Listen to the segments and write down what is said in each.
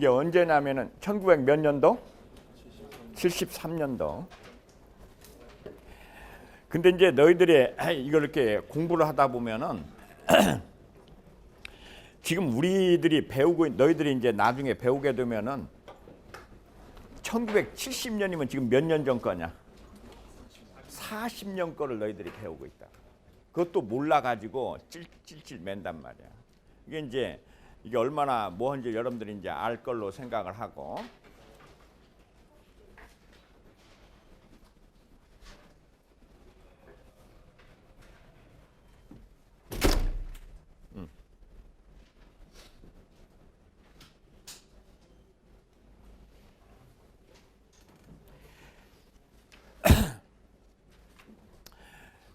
이게 언제냐면은 1900 몇 년도? 73년도. 근데 이제 너희들이 이걸 이렇게 공부를 하다 보면은 지금 우리들이 배우고 너희들이 이제 나중에 배우게 되면은 1970년이면 지금 몇 년 전 거냐? 40년 거를 너희들이 배우고 있다. 그것도 몰라가지고 찔찔찔 맨단 말이야. 이게 얼마나 뭐인지 여러분들이 이제 알 걸로 생각을 하고.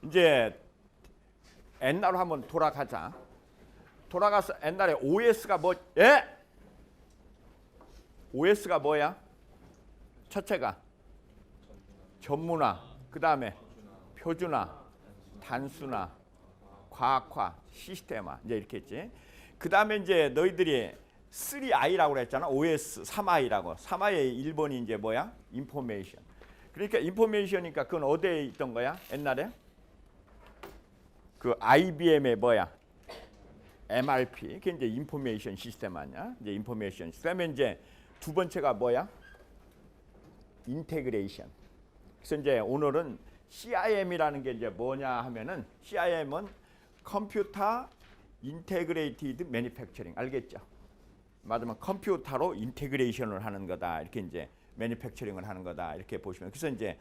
이제 옛날로 한번 돌아가자. 돌아가서 옛날에 OS가 뭐? 예? OS가 뭐야? 첫째가 전문화, 그 다음에 표준화, 단순화, 과학화, 시스템화 이제 이렇게 했지. 그 다음에 이제 너희들이 3I라고 그랬잖아. OS 3I라고. 3I의 1번이 이제 뭐야? 인포메이션. 그러니까 인포메이션이니까 그건 어디에 있던 거야? 옛날에? 그 IBM의 뭐야? MRP. 그게 이제 인포메이션 시스템 아니야? 이제 인포메이션 시스템에 이제 두 번째가 뭐야? 인테그레이션. 그래서 이제 오늘은 CIM이라는 게 이제 뭐냐 하면은 CIM은 컴퓨터 인테그레이티드 매니팩처링. 알겠죠? 맞으면 컴퓨터로 인테그레이션을 하는 거다. 이렇게 이제 매니팩처링을 하는 거다. 이렇게 보시면 그래서 이제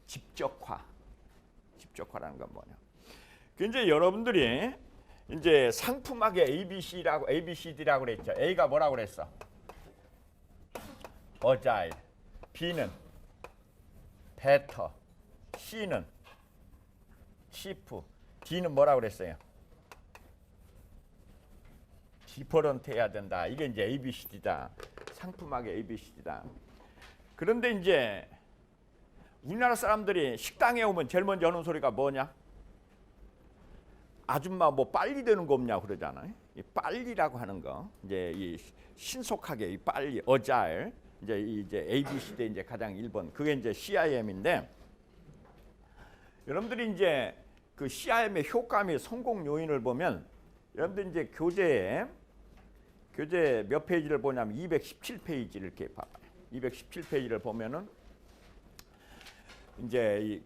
집적화라는 건 뭐냐? 이제 여러분들이 이제 상품학의 ABCD라고 그랬죠. A가 뭐라고 그랬어? Agile, B는 Better, C는 Cheap, D는 뭐라고 그랬어요? Different 해야 된다. 이게 이제 ABCD다. 상품학의 ABCD다. 그런데 이제 우리나라 사람들이 식당에 오면 제일 먼저 하는 소리가 뭐냐? 아줌마 뭐 빨리 되는 거 없냐 그러잖아요. 이 빨리라고 하는 거 이제 이 신속하게 이 빨리 어자일 이제 ABCD 이제 가장 1번 그게 이제 CIM인데 여러분들이 이제 그 CIM의 효과 및 성공 요인을 보면 여러분들 이제 교재 몇 페이지를 보냐면 217페이지를 이렇게 봐봐요. 217페이지를 보면은 이제 이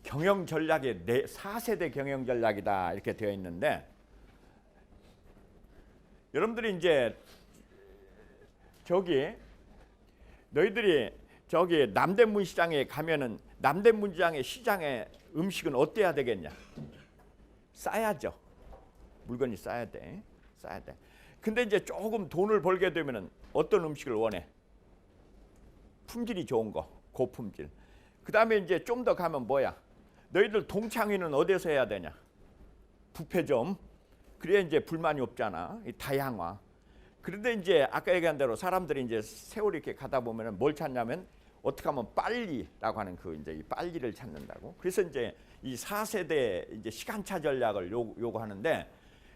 경영 전략의 4세대 경영 전략이다 이렇게 되어 있는데 여러분들이 이제 너희들이 남대문 시장에 가면은 남대문 시장의 음식은 어때야 되겠냐? 싸야죠. 물건이 싸야 돼. 근데 이제 조금 돈을 벌게 되면은 어떤 음식을 원해? 품질이 좋은 거, 고품질. 그 다음에 이제 좀 더 가면 뭐야? 너희들 동창회는 어디서 해야 되냐? 뷔페점. 그래야 이제 불만이 없잖아. 이 다양화. 그런데 이제 아까 얘기한 대로 사람들이 이제 세월이 이렇게 가다 보면은 뭘 찾냐면 어떻게 하면 빨리라고 하는 그 이제 이 빨리를 찾는다고. 그래서 이제 이 4세대 이제 시간차 전략을 요구하는데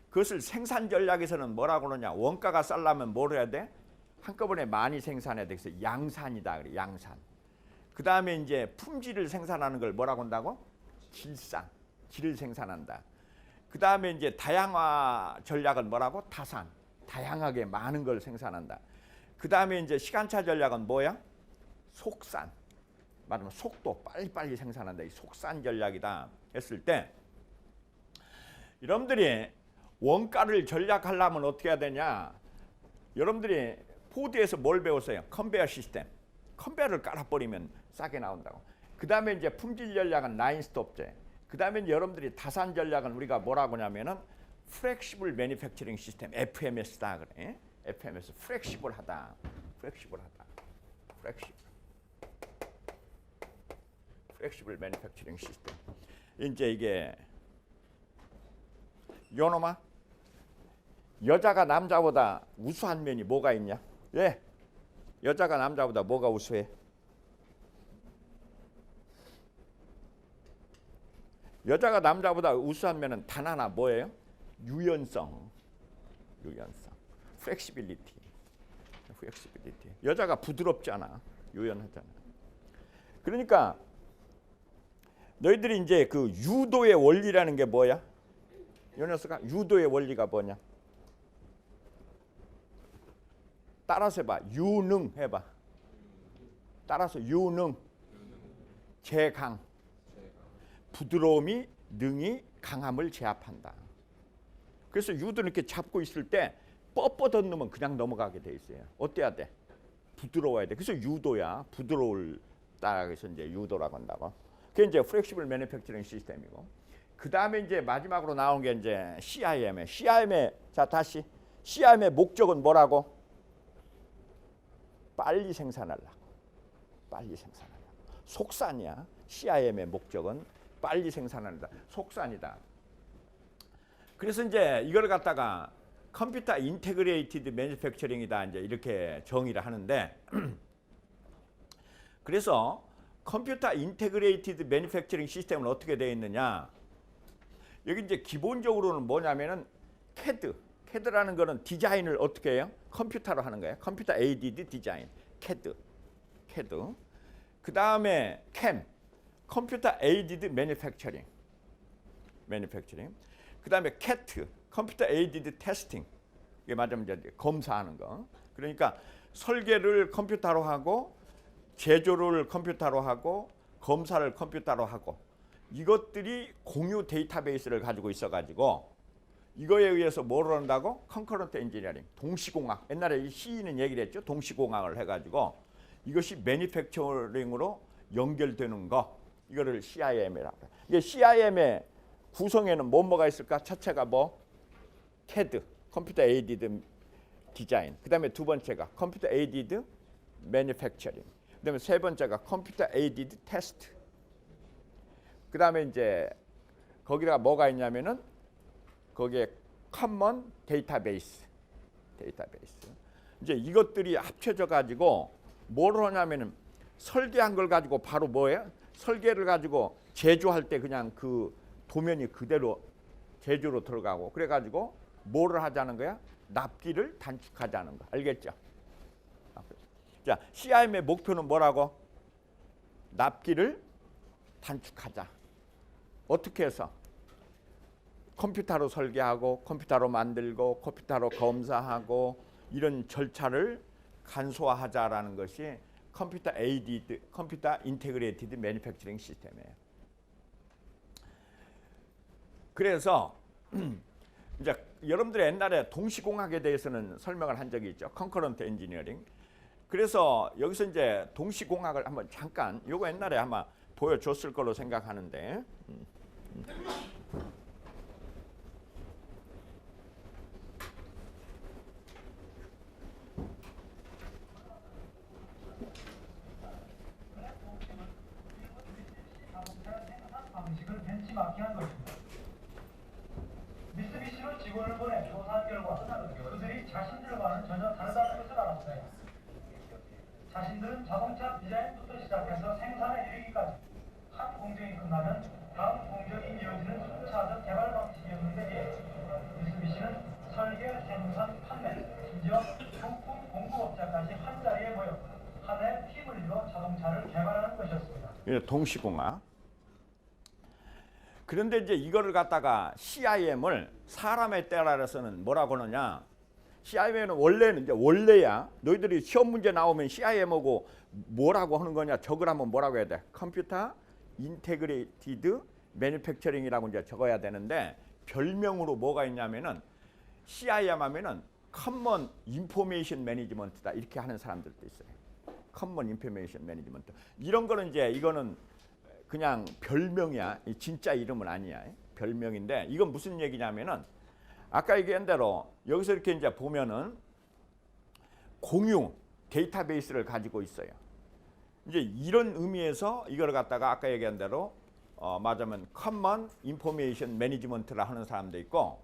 그것을 생산 전략에서는 뭐라고 그러냐? 원가가 싸려면 뭘 해야 돼? 한꺼번에 많이 생산해야 돼. 그래서 양산이다 그래. 양산. 그 다음에 이제 품질을 생산하는 걸 뭐라고 한다고? 질을 생산한다. 그 다음에 이제 다양화 전략은 뭐라고? 다산. 다양하게 많은 걸 생산한다. 그 다음에 이제 시간차 전략은 뭐야? 속산. 말하면 속도 빨리빨리 생산한다. 이 속산 전략이다 했을 때 여러분들이 원가를 전략하려면 어떻게 해야 되냐? 여러분들이 포드에서 뭘 배웠어요? 컨베이어 시스템. 컨베이어를 깔아버리면 싸게 나온다고. 그 다음에 이제 품질 전략은 라인 스톱제. 그 다음에 여러분들이 다산 전략은 우리가 뭐라고 하냐면은 플렉시블 매니팩처링 시스템 FMS다 그래. FMS 플렉시블하다. 플렉시블 매니팩처링 시스템. 이제 이게 요놈아 여자가 남자보다 우수한 면이 뭐가 있냐? 예. 여자가 남자보다 뭐가 우수해? 여자가 남자보다 우수한 면은 단 하나 뭐예요? 유연성. 플렉시빌리티. flexibility. 여자가 부드럽잖아. 유연하잖아. 그러니까 너희들이 이제 그 유도의 원리라는 게 뭐야? 요 녀석아, 유도의 원리가 뭐냐? 따라서 해봐. 유능 해봐. 따라서 유능. 제강. 부드러움이 능이 강함을 제압한다. 그래서 유도는 이렇게 잡고 있을 때 뻣뻣한 놈은 그냥 넘어가게 돼 있어요. 어때야 돼? 부드러워야 돼. 그래서 유도야. 부드러울다. 그래서 이제 유도라고 한다고. 그게 이제 플렉시블 매니팩처링 시스템이고. 그 다음에 이제 마지막으로 나온 게 이제 CIM에. CIM의 자 다시 CIM의 목적은 뭐라고? 빨리 생산하려고. 빨리 생산하려고. 속산이야. CIM의 목적은 빨리 생산한다. 속산이다. 그래서 이제 이걸 갖다가 컴퓨터 인테그레이티드 매니팩처링이다 이제 이렇게 정의를 하는데 그래서 컴퓨터 인테그레이티드 매니팩처링 시스템은 어떻게 되어 있느냐? 여기 이제 기본적으로는 뭐냐면은 CAD라는 거는 디자인을 어떻게 해요? 컴퓨터로 하는 거예요. 컴퓨터 에이디드 디자인. CAD. 그 다음에 컴퓨터 에이디드 매니팩처링. 그 다음에 CAT, 컴퓨터 에이디드 테스팅. 이게 맞으면 이제 검사하는 거. 그러니까 설계를 컴퓨터로 하고 제조를 컴퓨터로 하고 검사를 컴퓨터로 하고 이것들이 공유 데이터베이스를 가지고 있어가지고 이거에 의해서 뭐를 한다고? 컨커런트 엔지니어링, 동시공학. 옛날에 이 CE는 얘기를 했죠. 동시공학을 해가지고 이것이 매니팩처링으로 연결되는 거. 이거를 CIM이라고 해요. 이게 CIM의 구성에는 뭐가 있을까? 첫째가 뭐? CAD, 컴퓨터 에이디드 디자인. 그 다음에 두 번째가 컴퓨터 에이디드 매니팩처링. 그 다음에 세 번째가 컴퓨터 에이디드 테스트. 그 다음에 이제 거기다가 뭐가 있냐면은 거기에 커먼 데이터베이스. 이제 이것들이 합쳐져 가지고 뭘 하냐면은 설계한 걸 가지고 바로 뭐예요? 설계를 가지고 제조할 때 그냥 그 도면이 그대로 제조로 들어가고 그래 가지고 뭐를 하자는 거야? 납기를 단축하자는 거. 알겠죠? 자, CIM의 목표는 뭐라고? 납기를 단축하자. 어떻게 해서? 컴퓨터로 설계하고 컴퓨터로 만들고 컴퓨터로 검사하고 이런 절차를 간소화하자라는 것이 컴퓨터 인테그레이티드 매니팩처링 시스템이에요. 그래서 이제 여러분들이 옛날에 동시공학에 대해서는 설명을 한 적이 있죠. 컨커런트 엔지니어링. 그래서 여기서 이제 동시공학을 한번 잠깐 요거 옛날에 아마 보여줬을 걸로 생각하는데 방식을 벤치마킹한 것입니다. 미쓰비시로 직원을 보내 조사한 결과 그들이 자신들과는 전혀 다르다는 것을 알았어요. 자신들은 자동차 디자인부터 시작해서 생산에 이르기까지 한 공정이 끝나면 다음 공정이 이어지는 순차적 개발 방식이었는데 미쓰비시는 설계, 생산, 판매, 심지어 부품 공급업자까지 한 자리에 모여 하나의 팀을 이루어 자동차를 개발하는 것이었습니다. 동시공학. 그런데 이제 이거를 갖다가 CIM을 사람에 따라서는 뭐라고 하느냐? CIM은 원래는 이제 원래야 너희들이 시험 문제 나오면 CIM하고 뭐라고 하는 거냐? 적으라면 뭐라고 해야 돼? 컴퓨터 인테그레이티드 매니팩처링이라고 이제 적어야 되는데 별명으로 뭐가 있냐면은 CIM 하면은 커먼 인포메이션 매니지먼트다 이렇게 하는 사람들도 있어요. 커먼 인포메이션 매니지먼트. 이런 거는 이제 이거는 그냥 별명이야. 진짜 이름은 아니야. 별명인데 이건 무슨 얘기냐면은 아까 얘기한 대로 여기서 이렇게 이제 보면은 공유 데이터베이스를 가지고 있어요. 이제 이런 의미에서 이걸 갖다가 아까 얘기한 대로 맞으면 커먼 인포메이션 매니지먼트라 하는 사람도 있고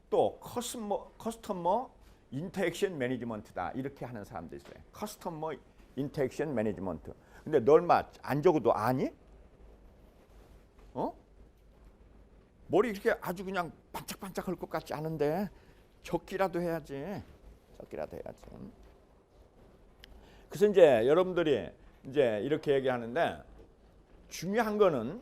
또 커스터머 인터액션 매니지먼트다 이렇게 하는 사람도 있어요. 커스터머 인터액션 매니지먼트. 근데 너 얼마 안 적어도 아니? 머리 이렇게 아주 그냥 반짝반짝할 것 같지 않은데 적기라도 해야지. 그래서 이제 여러분들이 이제 이렇게 얘기하는데 중요한 거는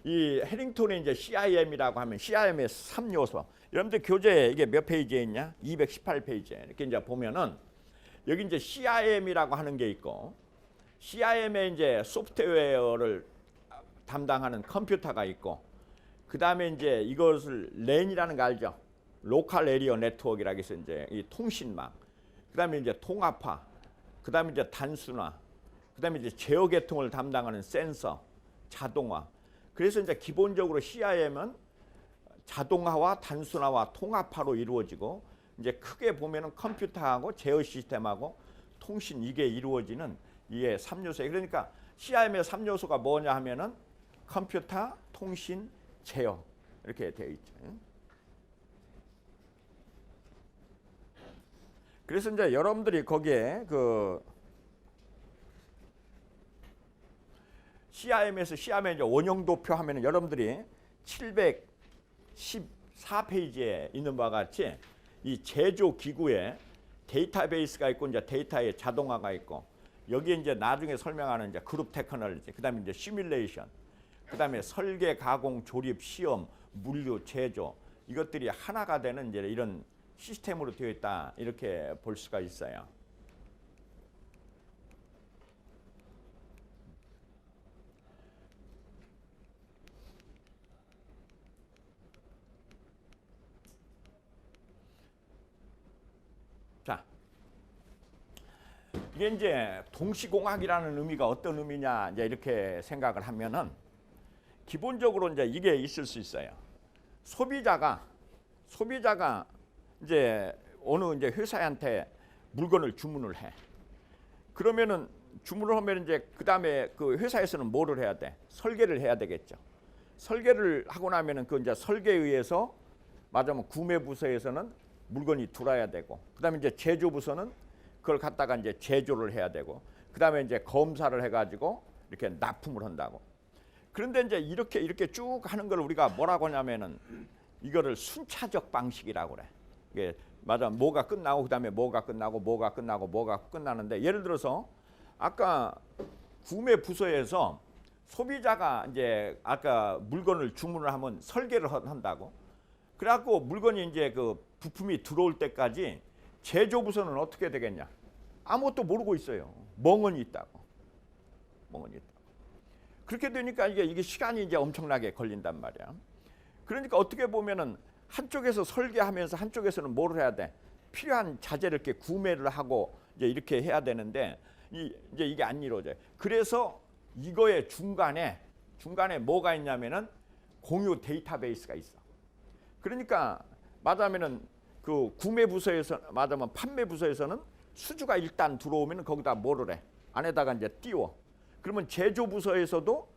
이 해링턴의 이제 CIM이라고 하면 CIM의 3요소. 여러분들 교재에 이게 몇 페이지에 있냐? 218페이지에. 이렇게 이제 보면은 여기 이제 CIM이라고 하는 게 있고 CIM에 이제 소프트웨어를 담당하는 컴퓨터가 있고 그다음에 이제 이것을 랜이라는 거 알죠? 로컬 에리어 네트워크라고 해서 이제 이 통신망. 그다음에 이제 통합화. 그다음에 이제 단순화. 그다음에 이제 제어 계통을 담당하는 센서, 자동화. 그래서 이제 기본적으로 CIM은 자동화와 단순화와 통합화로 이루어지고 이제 크게 보면은 컴퓨터하고 제어 시스템하고 통신 이게 이루어지는 이게 3요소예요. 그러니까 CIM의 3요소가 뭐냐 하면은 컴퓨터, 통신, 제어 이렇게 되어 있죠. 그래서 이제 여러분들이 거기에 그 CIM에서 CIM의 이제 원형도표 하면은 여러분들이 714페이지에 있는 바와 같이 이 제조 기구에 데이터베이스가 있고 이제 데이터의 자동화가 있고 여기에 이제 나중에 설명하는 이제 그룹 테크놀로지, 그다음에 이제 시뮬레이션, 그다음에 설계, 가공, 조립, 시험, 물류, 제조 이것들이 하나가 되는 이제 이런 시스템으로 되어 있다 이렇게 볼 수가 있어요. 자, 이게 이제 동시공학이라는 의미가 어떤 의미냐 이제 이렇게 생각을 하면은 기본적으로 이제 이게 있을 수 있어요. 소비자가 이제 어느 이제 회사한테 물건을 주문을 해. 그러면은 주문을 하면 이제 그다음에 그 회사에서는 뭐를 해야 돼? 설계를 해야 되겠죠. 설계를 하고 나면은 그 이제 설계에 의해서 맞으면 구매 부서에서는 물건이 들어와야 되고 그다음에 이제 제조 부서는 그걸 갖다가 이제 제조를 해야 되고 그다음에 이제 검사를 해 가지고 이렇게 납품을 한다고. 그런데 이제 이렇게 쭉 하는 걸 우리가 뭐라고 하냐면은 이거를 순차적 방식이라고 그래. 이게 맞아. 뭐가 끝나고 그다음에 뭐가 끝나고 뭐가 끝나고 뭐가 끝나는데 예를 들어서 아까 구매 부서에서 소비자가 이제 아까 물건을 주문을 하면 설계를 한다고. 그래갖고 물건이 이제 그 부품이 들어올 때까지 제조 부서는 어떻게 되겠냐? 아무것도 모르고 있어요. 멍하니 있다고. 그렇게 되니까 이게 시간이 이제 엄청나게 걸린단 말이야. 그러니까 어떻게 보면은 한쪽에서 설계하면서 한쪽에서는 뭘 해야 돼? 필요한 자재를 이렇게 구매를 하고 이제 이렇게 해야 되는데 이제 이게 안 이루어져요. 그래서 이거의 중간에 뭐가 있냐면은 공유 데이터베이스가 있어. 그러니까 말하면은 그 구매 부서에서 말하면 판매 부서에서는 수주가 일단 들어오면 거기다 뭐를 해? 안에다가 이제 띄워. 그러면 제조 부서에서도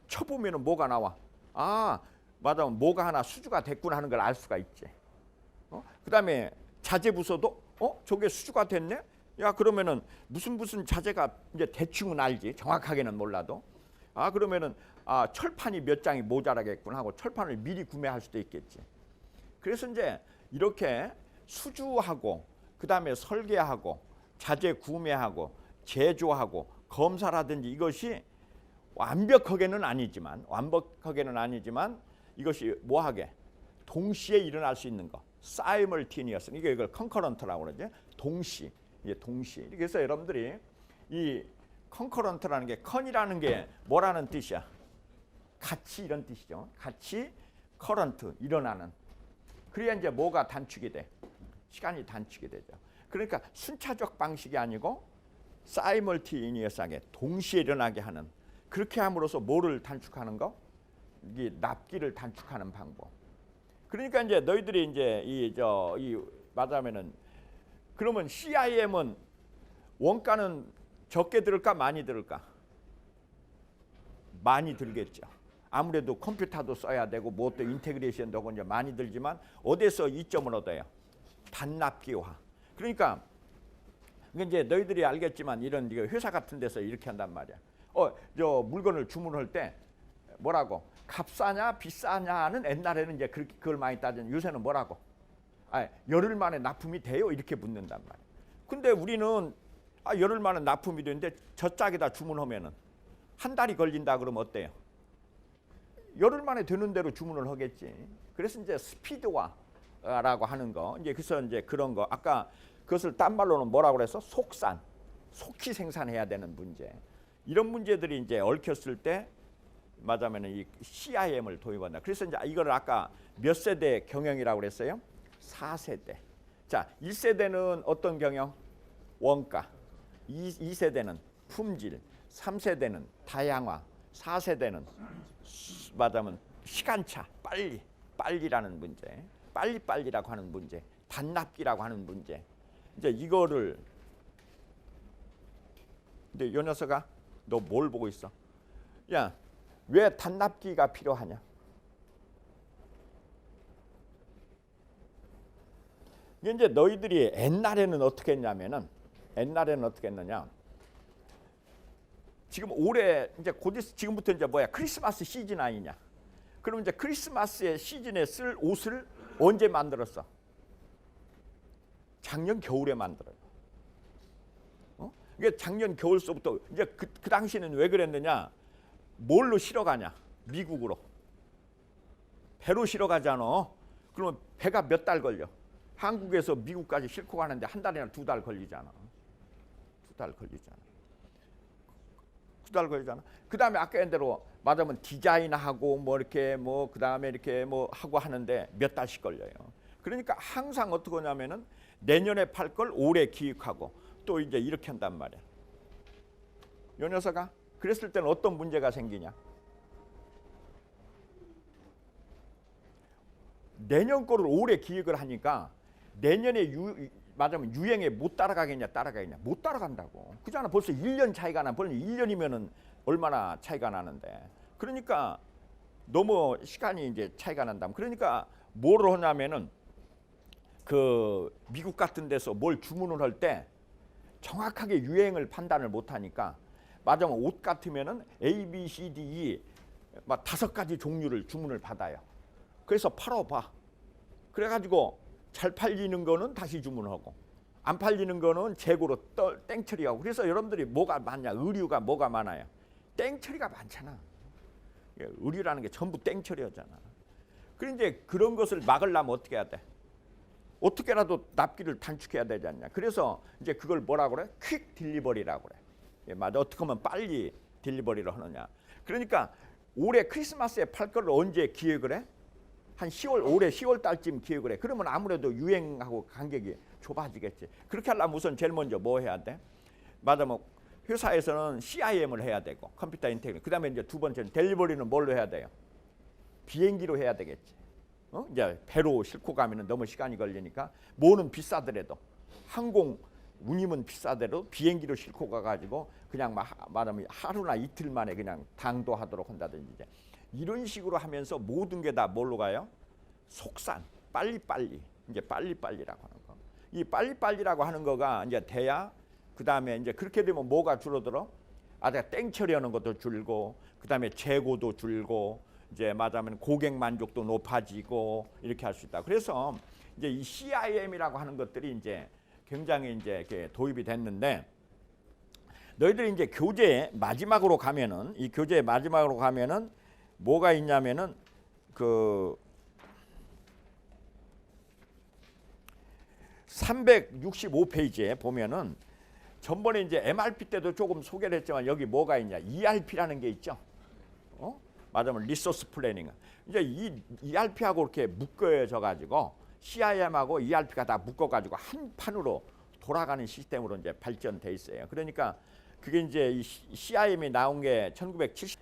쳐보면은 뭐가 나와? 아, 맞아, 뭐가 하나 수주가 됐구나 하는 걸 알 수가 있지. 그다음에 자재 부서도 저게 수주가 됐네. 야, 그러면은 무슨 자재가 이제 대충은 알지. 정확하게는 몰라도. 아, 그러면은 철판이 몇 장이 모자라겠구나 하고 철판을 미리 구매할 수도 있겠지. 그래서 이제 이렇게 수주하고 그다음에 설계하고 자재 구매하고 제조하고 검사라든지 이것이 완벽하게는 아니지만 이것이 뭐하게 동시에 일어날 수 있는 거 사이멀티니어스 이걸 컨커런트라고 그러죠. 동시. 그래서 여러분들이 이 컨커런트라는 게 컨이라는 게 뭐라는 뜻이야? 같이 이런 뜻이죠. 같이 커런트 일어나는. 그래야 이제 뭐가 단축이 돼? 시간이 단축이 되죠. 그러니까 순차적 방식이 아니고 사이멀티니어스하게 동시에 일어나게 하는 그렇게 함으로써 뭐를 단축하는 거? 이게 납기를 단축하는 방법. 그러니까 이제 너희들이 이제 이 말하면은 그러면 CIM은 원가는 적게 들을까 많이 들을까? 많이 들겠죠. 아무래도 컴퓨터도 써야 되고 뭐또 인테그레이션도 하고 이제 많이 들지만 어디서 이점을 얻어요? 단납기화. 그러니까 이제 너희들이 알겠지만 이런 회사 같은 데서 이렇게 한단 말이야. 저 물건을 주문할 때 뭐라고? 값싸냐 비싸냐는 옛날에는 이제 그걸 많이 따지는 요새는 뭐라고? 열흘 만에 납품이 돼요 이렇게 묻는단 말이야. 근데 우리는 열흘 만에 납품이 되는데 저 짝에다 주문하면은 한 달이 걸린다 그러면 어때요? 열흘 만에 되는 대로 주문을 하겠지. 그래서 이제 스피드화라고 하는 거, 이제 그래서 이제 그런 거, 아까 그것을 딴 말로는 뭐라고 그래서 속산, 속히 생산해야 되는 문제. 이런 문제들이 이제 얽혔을 때 말하자면 이 CIM을 도입한다. 그래서 이제 이걸 아까 몇 세대 경영이라고 그랬어요? 4세대. 자, 1세대는 어떤 경영? 원가. 2세대는 품질. 3세대는 다양화. 4세대는 말하자면 시간차, 빨리라는 문제. 빨리라고 하는 문제. 단납기라고 하는 문제. 이제 이거를 근데 요 녀석아, 너 뭘 보고 있어? 야, 왜 단납기가 필요하냐? 이제 너희들이 옛날에는 어떻게 했냐면은 어떻게 했느냐? 지금 올해 이제 곧 지금부터 이제 뭐야? 크리스마스 시즌 아니냐? 그럼 이제 크리스마스의 시즌에 쓸 옷을 언제 만들었어? 작년 겨울에 만들어요. 이게 작년 겨울서부터 이제 그 당시에는 왜 그랬느냐? 뭘로 실어 가냐? 미국으로. 배로 실어 가잖아. 그러면 배가 몇 달 걸려? 한국에서 미국까지 싣고 가는데 한 달이나 2달 걸리잖아. 2달 걸리잖아. 2달 걸리잖아. 그다음에 아까 얘기한 대로 말하면 디자인하고 뭐 이렇게 뭐 그다음에 이렇게 뭐 하고 하는데 몇 달씩 걸려요. 그러니까 항상 어떻게 하냐면은 내년에 팔 걸 올해 기획하고 또 이제 이렇게 한단 말이야. 요 녀석아, 그랬을 때는 어떤 문제가 생기냐? 내년 거를 올해 기획을 하니까 내년에 말하자면 유행에 못 따라가겠냐? 못 따라간다고. 그잖아. 벌써 1년 차이가 나. 벌써 1년이면은 얼마나 차이가 나는데. 그러니까 너무 시간이 이제 차이가 난다면. 그러니까 뭐를 하냐면은 그 미국 같은 데서 뭘 주문을 할 때 정확하게 유행을 판단을 못 하니까 말하자면 옷 같으면은 A, B, C, D, E 막 5가지 종류를 주문을 받아요. 그래서 팔아봐. 그래가지고 잘 팔리는 거는 다시 주문하고 안 팔리는 거는 재고로 땡처리하고. 그래서 여러분들이 뭐가 많냐? 의류가 뭐가 많아요? 땡처리가 많잖아. 의류라는 게 전부 땡처리하잖아. 그런데 이제 그런 것을 막으려면 어떻게 해야 돼? 어떻게라도 납기를 단축해야 되지 않냐. 그래서 이제 그걸 뭐라고 그래? 퀵 딜리버리라고 그래. 예, 맞아. 어떻게 하면 빨리 딜리버리를 하느냐. 그러니까 올해 크리스마스에 팔 걸 언제 기획을 해? 한 10월, 올해 10월 달쯤 기획을 해. 그러면 아무래도 유행하고 간격이 좁아지겠지. 그렇게 하려면 우선 제일 먼저 뭐 해야 돼? 맞아. 뭐 회사에서는 CIM을 해야 되고 컴퓨터 인테그레이션. 그다음에 이제 두 번째는 델리버리는 뭘로 해야 돼요? 비행기로 해야 되겠지. 이제 배로 싣고 가면은 너무 시간이 걸리니까 뭐는 비싸더라도 항공 운임은 비싸더라도 비행기로 싣고 가가지고 그냥 말하면 하루나 이틀 만에 그냥 당도하도록 한다든지 이제 이런 식으로 하면서 모든 게 다 뭘로 가요? 속산, 빨리빨리. 이제 빨리빨리라고 하는 거. 이 빨리빨리라고 하는 거가 이제 돼야 그 다음에 이제 그렇게 되면 뭐가 줄어들어? 내가 땡처리하는 것도 줄고 그 다음에 재고도 줄고 이제 말하자면 고객 만족도 높아지고 이렇게 할 수 있다. 그래서 이제 이 CIM이라고 하는 것들이 이제 굉장히 이제 이렇게 도입이 됐는데 너희들이 이제 교재 마지막으로 가면은 이 교재 마지막으로 가면은 뭐가 있냐면은 그 365페이지에 보면은 전번에 이제 MRP 때도 조금 소개를 했지만 여기 뭐가 있냐? ERP라는 게 있죠. 말하자면 리소스 플래닝. 이제 이 ERP하고 이렇게 묶어져 가지고 CIM하고 ERP가 다 묶어 가지고 한 판으로 돌아가는 시스템으로 이제 발전돼 있어요. 그러니까 그게 이제 이 CIM이 나온 게 1970년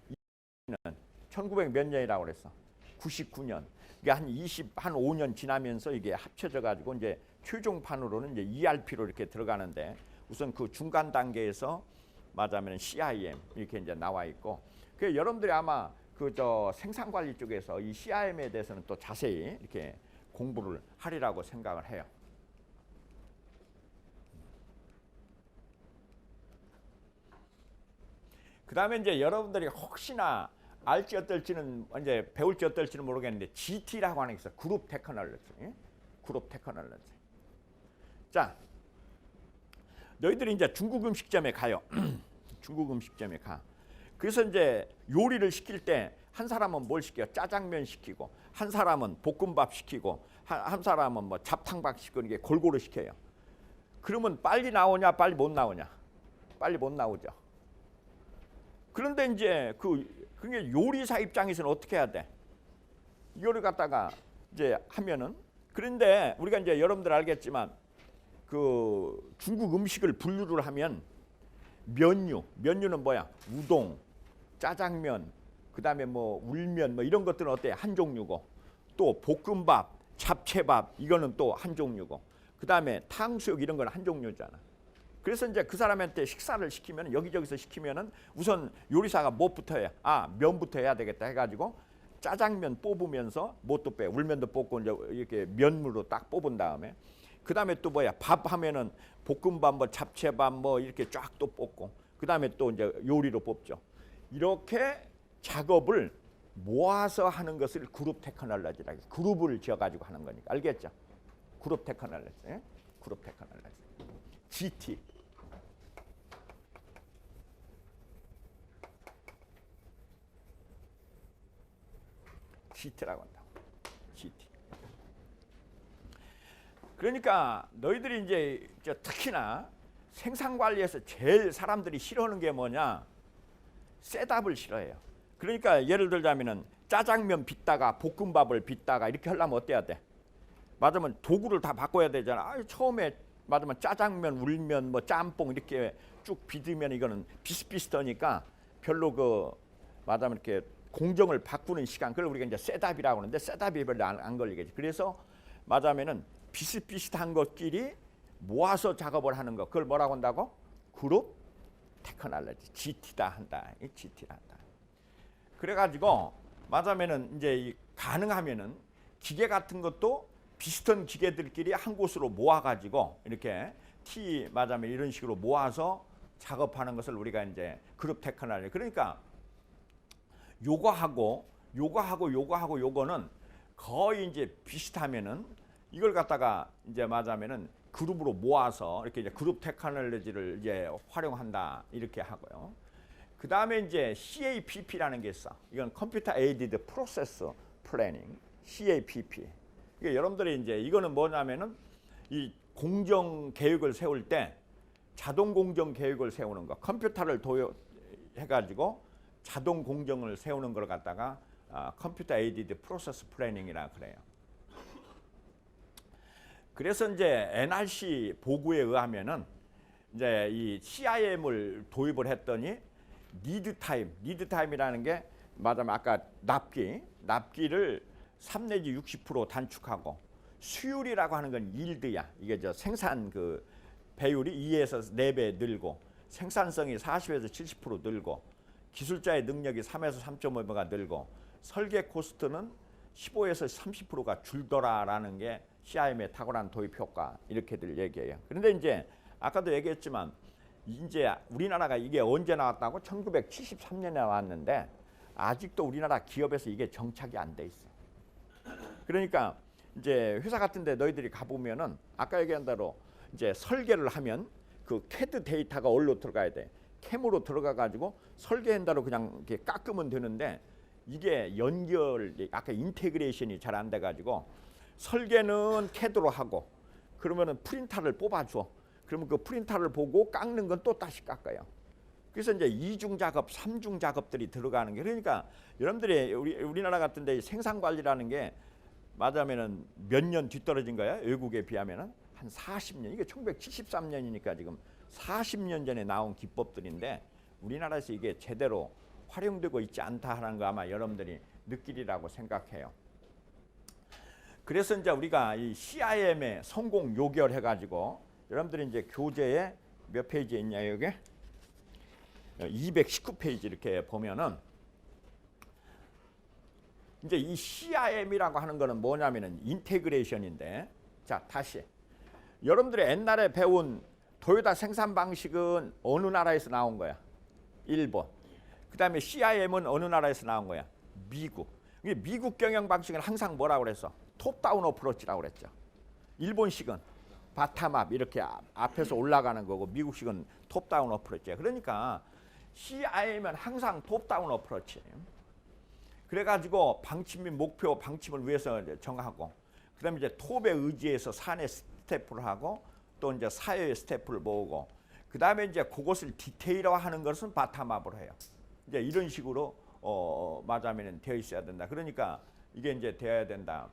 1900 몇 년이라고 그랬어? 99년. 이게 한 5년 지나면서 이게 합쳐져 가지고 이제 최종판으로는 이제 ERP로 이렇게 들어가는데 우선 그 중간 단계에서 말하자면 CIM 이렇게 이제 나와 있고 그 여러분들이 아마 그 저 생산 관리 쪽에서 이 CIM에 대해서는 또 자세히 이렇게 공부를 하리라고 생각을 해요. 그다음에 이제 여러분들이 혹시나 알지 어떨지는 이제 배울지 어떨지는 모르겠는데 GT라고 하는 게 있어. 그룹 테크놀로지. 그룹 테크놀로지. 자, 너희들이 이제 중국 음식점에 가요. 중국 음식점에 가. 그래서 이제 요리를 시킬 때 한 사람은 뭘 시켜? 짜장면 시키고, 한 사람은 볶음밥 시키고, 한 사람은 뭐 잡탕밥 시키고, 이게 골고루 시켜요. 그러면 빨리 나오냐, 빨리 못 나오냐? 빨리 못 나오죠. 그런데 이제 그게 요리사 입장에서는 어떻게 해야 돼? 이거를 갖다가 이제 하면은, 그런데 우리가 이제 여러분들 알겠지만 그 중국 음식을 분류를 하면 면류는 뭐야? 우동, 짜장면, 그다음에 뭐 울면 뭐 이런 것들은 어때? 한 종류고, 또 볶음밥, 잡채밥 이거는 또 한 종류고, 그다음에 탕수육 이런 건 한 종류잖아. 그래서 이제 그 사람한테 식사를 시키면, 여기저기서 시키면은 우선 요리사가 뭐부터 해야? 면부터 해야 되겠다 해가지고 짜장면 뽑으면서 뭣도 빼, 울면도 뽑고 이제 이렇게 면으로 딱 뽑은 다음에, 그다음에 또 뭐야? 밥 하면은 볶음밥, 뭐 잡채밥 뭐 이렇게 쫙 또 뽑고, 그다음에 또 이제 요리로 뽑죠. 이렇게 작업을 모아서 하는 것을 그룹 테크놀로지라고 해요. 그룹을 지어가지고 하는 거니까. 알겠죠? 그룹 테크놀로지. 예? 그룹 테크놀로지. GT. GT라고 한다. GT. 그러니까 너희들이 이제 특히나 생산 관리에서 제일 사람들이 싫어하는 게 뭐냐? 셋업을 싫어해요. 그러니까 예를 들자면은 짜장면 빚다가 볶음밥을 빚다가 이렇게 하려면 어때야 돼? 맞으면 도구를 다 바꿔야 되잖아. 처음에 맞으면 짜장면, 울면, 뭐 짬뽕 이렇게 쭉 빚으면 이거는 비슷비슷하니까 별로 맞으면 이렇게 공정을 바꾸는 시간, 그걸 우리가 이제 셋업이라고 하는데, 셋업이 별로 안 걸리겠지. 그래서 맞으면은 비슷비슷한 것끼리 모아서 작업을 하는 거, 그걸 뭐라고 한다고? 그룹 테크놀로지, GT다 한다. GT다 한다. 그래가지고 맞으면은 이제 가능하면은 기계 같은 것도 비슷한 기계들끼리 한 곳으로 모아가지고 이렇게 맞으면 이런 식으로 모아서 작업하는 것을 우리가 이제 그룹 테크놀로지. 그러니까 요거하고 요거는 거의 이제 비슷하면은 이걸 갖다가 이제 맞으면은 그룹으로 모아서 이렇게 이제 그룹 테크놀로지를 이제 활용한다 이렇게 하고요. 그 다음에 이제 CAPP라는 게 있어. 이건 컴퓨터 에이디드 프로세스 플래닝, CAPP. 이게 여러분들이 이제 이거는 뭐냐면은 이 공정 계획을 세울 때 자동 공정 계획을 세우는 거, 컴퓨터를 도입해가지고 자동 공정을 세우는 걸 갖다가 컴퓨터 에이디드 프로세스 플래닝이라 그래요. 그래서 이제 NRC 보고에 의하면은 이제 이 CIM을 도입을 했더니 리드 타임이라는 게 맞으면 아까 납기를 3 내지 60% 단축하고, 수율이라고 하는 건 일드야. 이게 생산 그 배율이 2에서 4배 늘고, 생산성이 40에서 70% 늘고, 기술자의 능력이 3에서 3.5배가 늘고, 설계 코스트는 15에서 30%가 줄더라라는 게 CIM의 탁월한 도입 효과, 이렇게들 얘기해요. 그런데 이제 아까도 얘기했지만 이제 우리나라가 이게 언제 나왔다고? 1973년에 나왔는데 아직도 우리나라 기업에서 이게 정착이 안 돼 있어. 그러니까 이제 회사 같은데 너희들이 가보면은 아까 얘기한 대로 이제 설계를 하면 그 CAD 데이터가 어디로 들어가야 돼? 캠으로 들어가 가지고 설계한 대로 그냥 이렇게 깎으면 되는데, 이게 아까 인테그레이션이 잘 안 돼 가지고 설계는 CAD로 하고, 그러면은 프린터를 뽑아줘. 그러면 그 프린터를 보고 깎는 건 또 다시 깎아요. 그래서 이제 2중 작업, 3중 작업들이 들어가는 게, 그러니까 여러분들이 우리나라 같은데 생산 관리라는 게 맞으면은 몇 년 뒤떨어진 거야. 외국에 비하면은 한 40년. 이게 1973년이니까 지금 40년 전에 나온 기법들인데 우리나라에서 이게 제대로 활용되고 있지 않다 하는 거 아마 여러분들이 느끼리라고 생각해요. 그래서 이제 우리가 이 CIM의 성공 요결 해가지고 여러분들이 이제 교재에 몇 페이지에 있냐, 여기 219페이지 이렇게 보면은 이제 이 CIM이라고 하는 거는 뭐냐면은 인테그레이션인데, 자 다시 여러분들이 옛날에 배운 도요타 생산 방식은 어느 나라에서 나온 거야? 일본. 그 다음에 CIM은 어느 나라에서 나온 거야? 미국. 미국 경영 방식은 항상 뭐라고 그랬어? 톱다운 어프로치라고 그랬죠. 일본식은 바텀업 이렇게 앞에서 올라가는 거고 미국식은 톱다운 어프로치. 그러니까 CIA면 항상 톱다운 어프로치. 그래가지고 방침 및 목표 방침을 위해서 이제 정하고 그다음에 이제 톱에 의지해서 산의 스태프를 하고 또 이제 사회의 스태프를 모으고 그다음에 이제 그것을 디테일화하는 것은 바텀업을 해요. 이제 이런 식으로 맞으면 되어 있어야 된다. 그러니까 이게 이제 되어야 된다.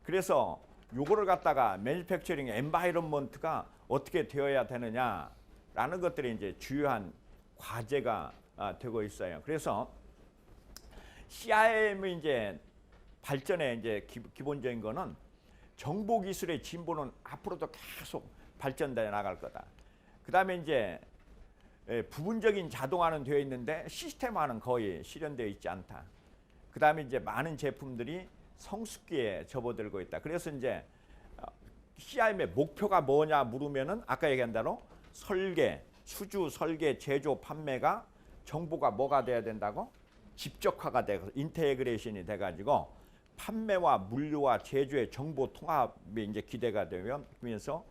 그래서 요거를 갖다가 매니팩처링 엔바이런먼트가 어떻게 되어야 되느냐라는 것들이 이제 주요한 과제가 되고 있어요. 그래서 CIM의 이제 발전의 이제 기본적인 거는 정보 기술의 진보는 앞으로도 계속 발전돼 나갈 거다. 그다음에 이제 부분적인 자동화는 되어 있는데 시스템화는 거의 실현되어 있지 않다. 그다음에 이제 많은 제품들이 성숙기에 접어들고 있다. 그래서 이제 CIM의 목표가 뭐냐 물으면은 아까 얘기한 대로 설계, 수주, 설계, 제조, 판매가 정보가 뭐가 돼야 된다고? 집적화가 되고 인테그레이션이 돼가지고 판매와 물류와 제조의 정보 통합이 이제 기대가 되면서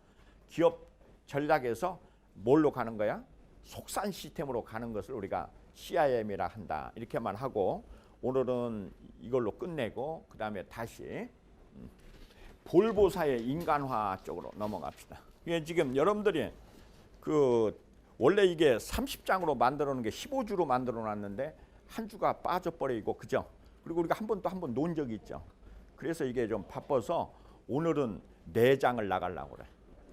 기업 전략에서 뭘로 가는 거야? 속산 시스템으로 가는 것을 우리가 CIM이라 한다. 이렇게만 하고 오늘은 이걸로 끝내고 그 다음에 다시 볼보사의 인간화 쪽으로 넘어갑시다. 이게 지금 여러분들이 원래 이게 30장으로 만들어 놓은 게 15주로 만들어 놨는데 한 주가 빠져버리고 그죠? 그리고 우리가 한 번 논 적이 있죠. 그래서 이게 좀 바빠서 오늘은 4장을 나가려고 그래.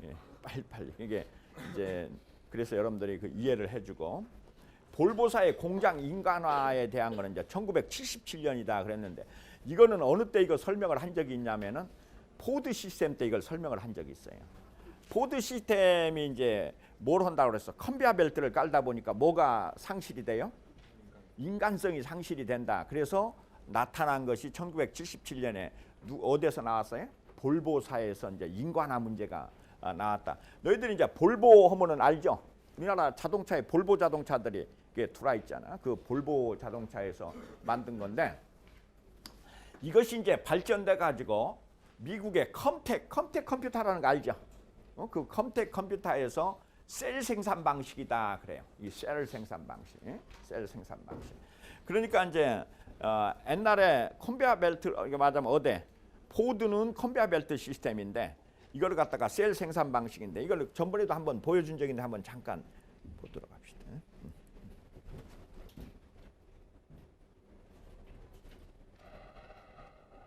예, 빨리빨리. 이게 이제 그래서 여러분들이 그 이해를 해주고 볼보사의 공장 인간화에 대한 거는 이제 1977년이다 그랬는데 이거는 어느 때 이거 설명을 한 적이 있냐면은 포드 시스템 때 이걸 설명을 한 적이 있어요. 포드 시스템이 이제 뭘 한다고 그랬어? 컨베이어 벨트를 깔다 보니까 뭐가 상실이 돼요? 인간성이 상실이 된다. 그래서 나타난 것이 1977년에 어디에서 나왔어요? 볼보사에서 이제 인간화 문제가 나왔다. 너희들이 이제 볼보 하면은 알죠? 우리나라 자동차에 볼보 자동차들이 들어와 있잖아. 그 볼보 자동차에서 만든 건데 이것이 이제 발전돼 가지고 미국의 컴텍 컴퓨터라는 거 알죠? 그 컴텍 컴퓨터에서 셀 생산 방식이다 그래요. 이 셀 생산 방식, 셀 생산 방식. 그러니까 이제 옛날에 컨베이어 벨트 이게 말하자면 어디 포드는 컨베이어 벨트 시스템인데 이걸 갖다가 셀 생산 방식인데 이걸 전번에도 한번 보여준 적인데 한번 잠깐 보도록 합시다.